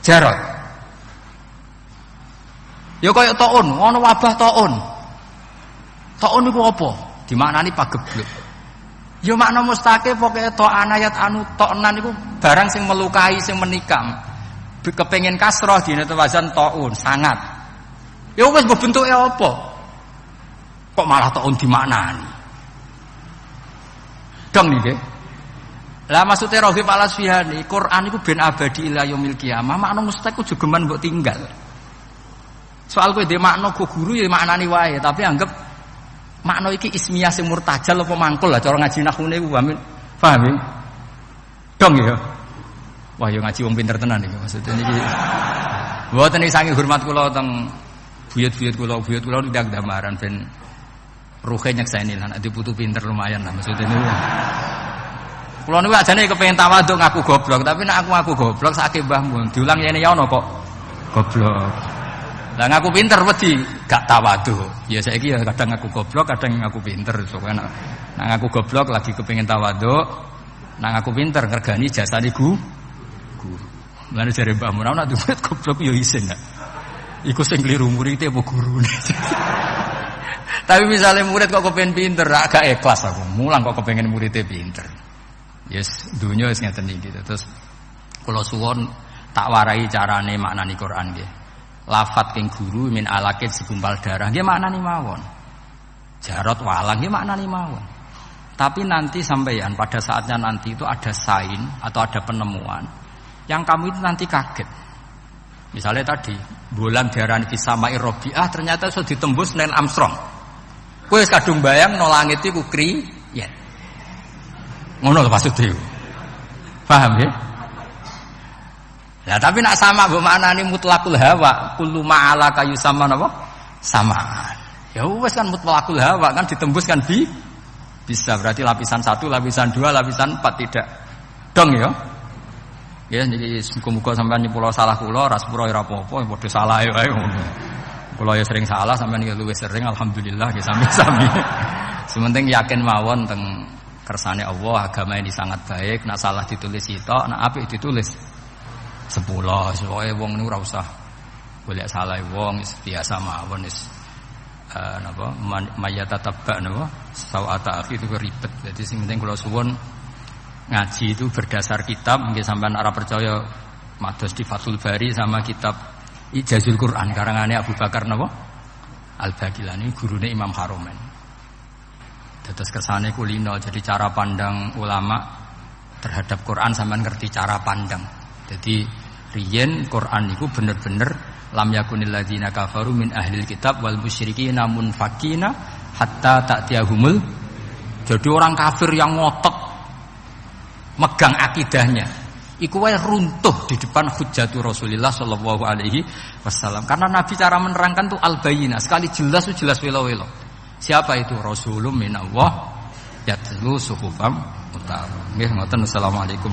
jarod. Ya kaya taun, ana wabah taun. Taun iku apa? Dimaknani pagebluk. Ya makna mustaqil pokoke ta'an ayat anu ta'nan iku barang sing melukai, sing menikam. Kepengin kasroh dina wazan taun, sangat. Ya wis mbok bentuke apa? Kok malah taun dimaknani? Dong niki. Lah maksudnya Rohib Al-Asfihani, Quran iku ben abadi ila yaumil qiyamah, makna mustaqil jogeman mbok tinggal. Soal kowe dhe makna go guru ya maknani wae, tapi anggap makna iki ismiyah sing murtajal apa mangkul lah cara ngaji nahune ku paham ya? Dong ya. Wah ya ngaji wong pinter tenan iki maksudnya niki. Mboten iki saking hormat kula teng buyut-buyut kula tidak damaran ben ruhe nyekseni lan ade putu pinter lumayan lah maksudnya niku. Kula niku ajane kepengin tawaduk ngaku goblok, tapi nek aku ngaku goblok sakake mbah mun diulang yene ya ono kok goblok. Lah ngaku pinter wedi gak tawadhu. Ya saiki ya kadang ngaku goblok, kadang ngaku pinter. Soalnya nak ngaku goblok lagi kepengin tawadhu, nak ngaku pinter ngergani jasane guru. Lan jare Mbah Mun nak duit goblok ya isin ya. Iku sing kliru murid apa gurune. Tapi misalnya murid kok kepengin pinter, agak ikhlas aku. Mulang kok kepengin muridnya pinter. Yes, dunya wis ngeten iki. Terus kula suwun tak warai carane maknani Quran nggih. Lafat king guru min alakit segumpal darah nggih maknani mawon. Jarot walang nggih maknani mawon. Tapi nanti sampeyan pada saatnya nanti itu ada sain atau ada penemuan yang kamu itu nanti kaget. Misalnya tadi bulan diarani Bisamai Robiah ternyata sudah ditembus Neil Armstrong. Kowe wis kadung bayang no langit iku kriyen. Ngono lho maksudnya. Paham ya? Nah, tapi nak sama mbok maknani mutlaqul hawa, kullu ma'ala kayu sama napa? Samaan. Ya wis kan mutlaqul hawa kan ditembus kan bisa berarti lapisan 1, lapisan 2, lapisan 4 tidak. Dong ya. Ya jadi muga-muga sampean nyepuro salah kula, ras pura ora apa-apa, padha salah wae ngono. Kula ya sering salah, sampean ya luwih sering alhamdulillah ya sami-sami. Sementing yakin mawon teng kersane Allah, agama ini sangat baik, nak salah ditulis sitok, nak apik ditulis 10. Soale wong niku ora usah golek salah wong, biasa mawon wis napa mayata tabak napa sawata akhi itu ribet. Jadi sing penting kula suwun ngaji itu berdasar kitab, nggih sampean ora percaya mados di Fathul Bari sama kitab Ijazul Quran karangane Abu Bakar napa Al-Baqilani gurune Imam Haromen. Dados kersane kulino, jadi cara pandang ulama terhadap Quran sampean ngerti cara pandang. Jadi riyen Quran niku bener-bener lam yakunil ladzina kafaru min ahlil kitab wal musyrikin munfakina hatta ta'tiyahumul. Jadi orang kafir yang ngotot megang akidahnya iku wae runtuh di depan hujjatu Rasulullah sallallahu alaihi wasallam. Karena Nabi cara menerangkan tuh al-bayyinah, sekali jelas tuh jelas welo-welo. Siapa itu? Rasulun minallah yatlu suhufam utar. Nggih ngoten. Assalamualaikum.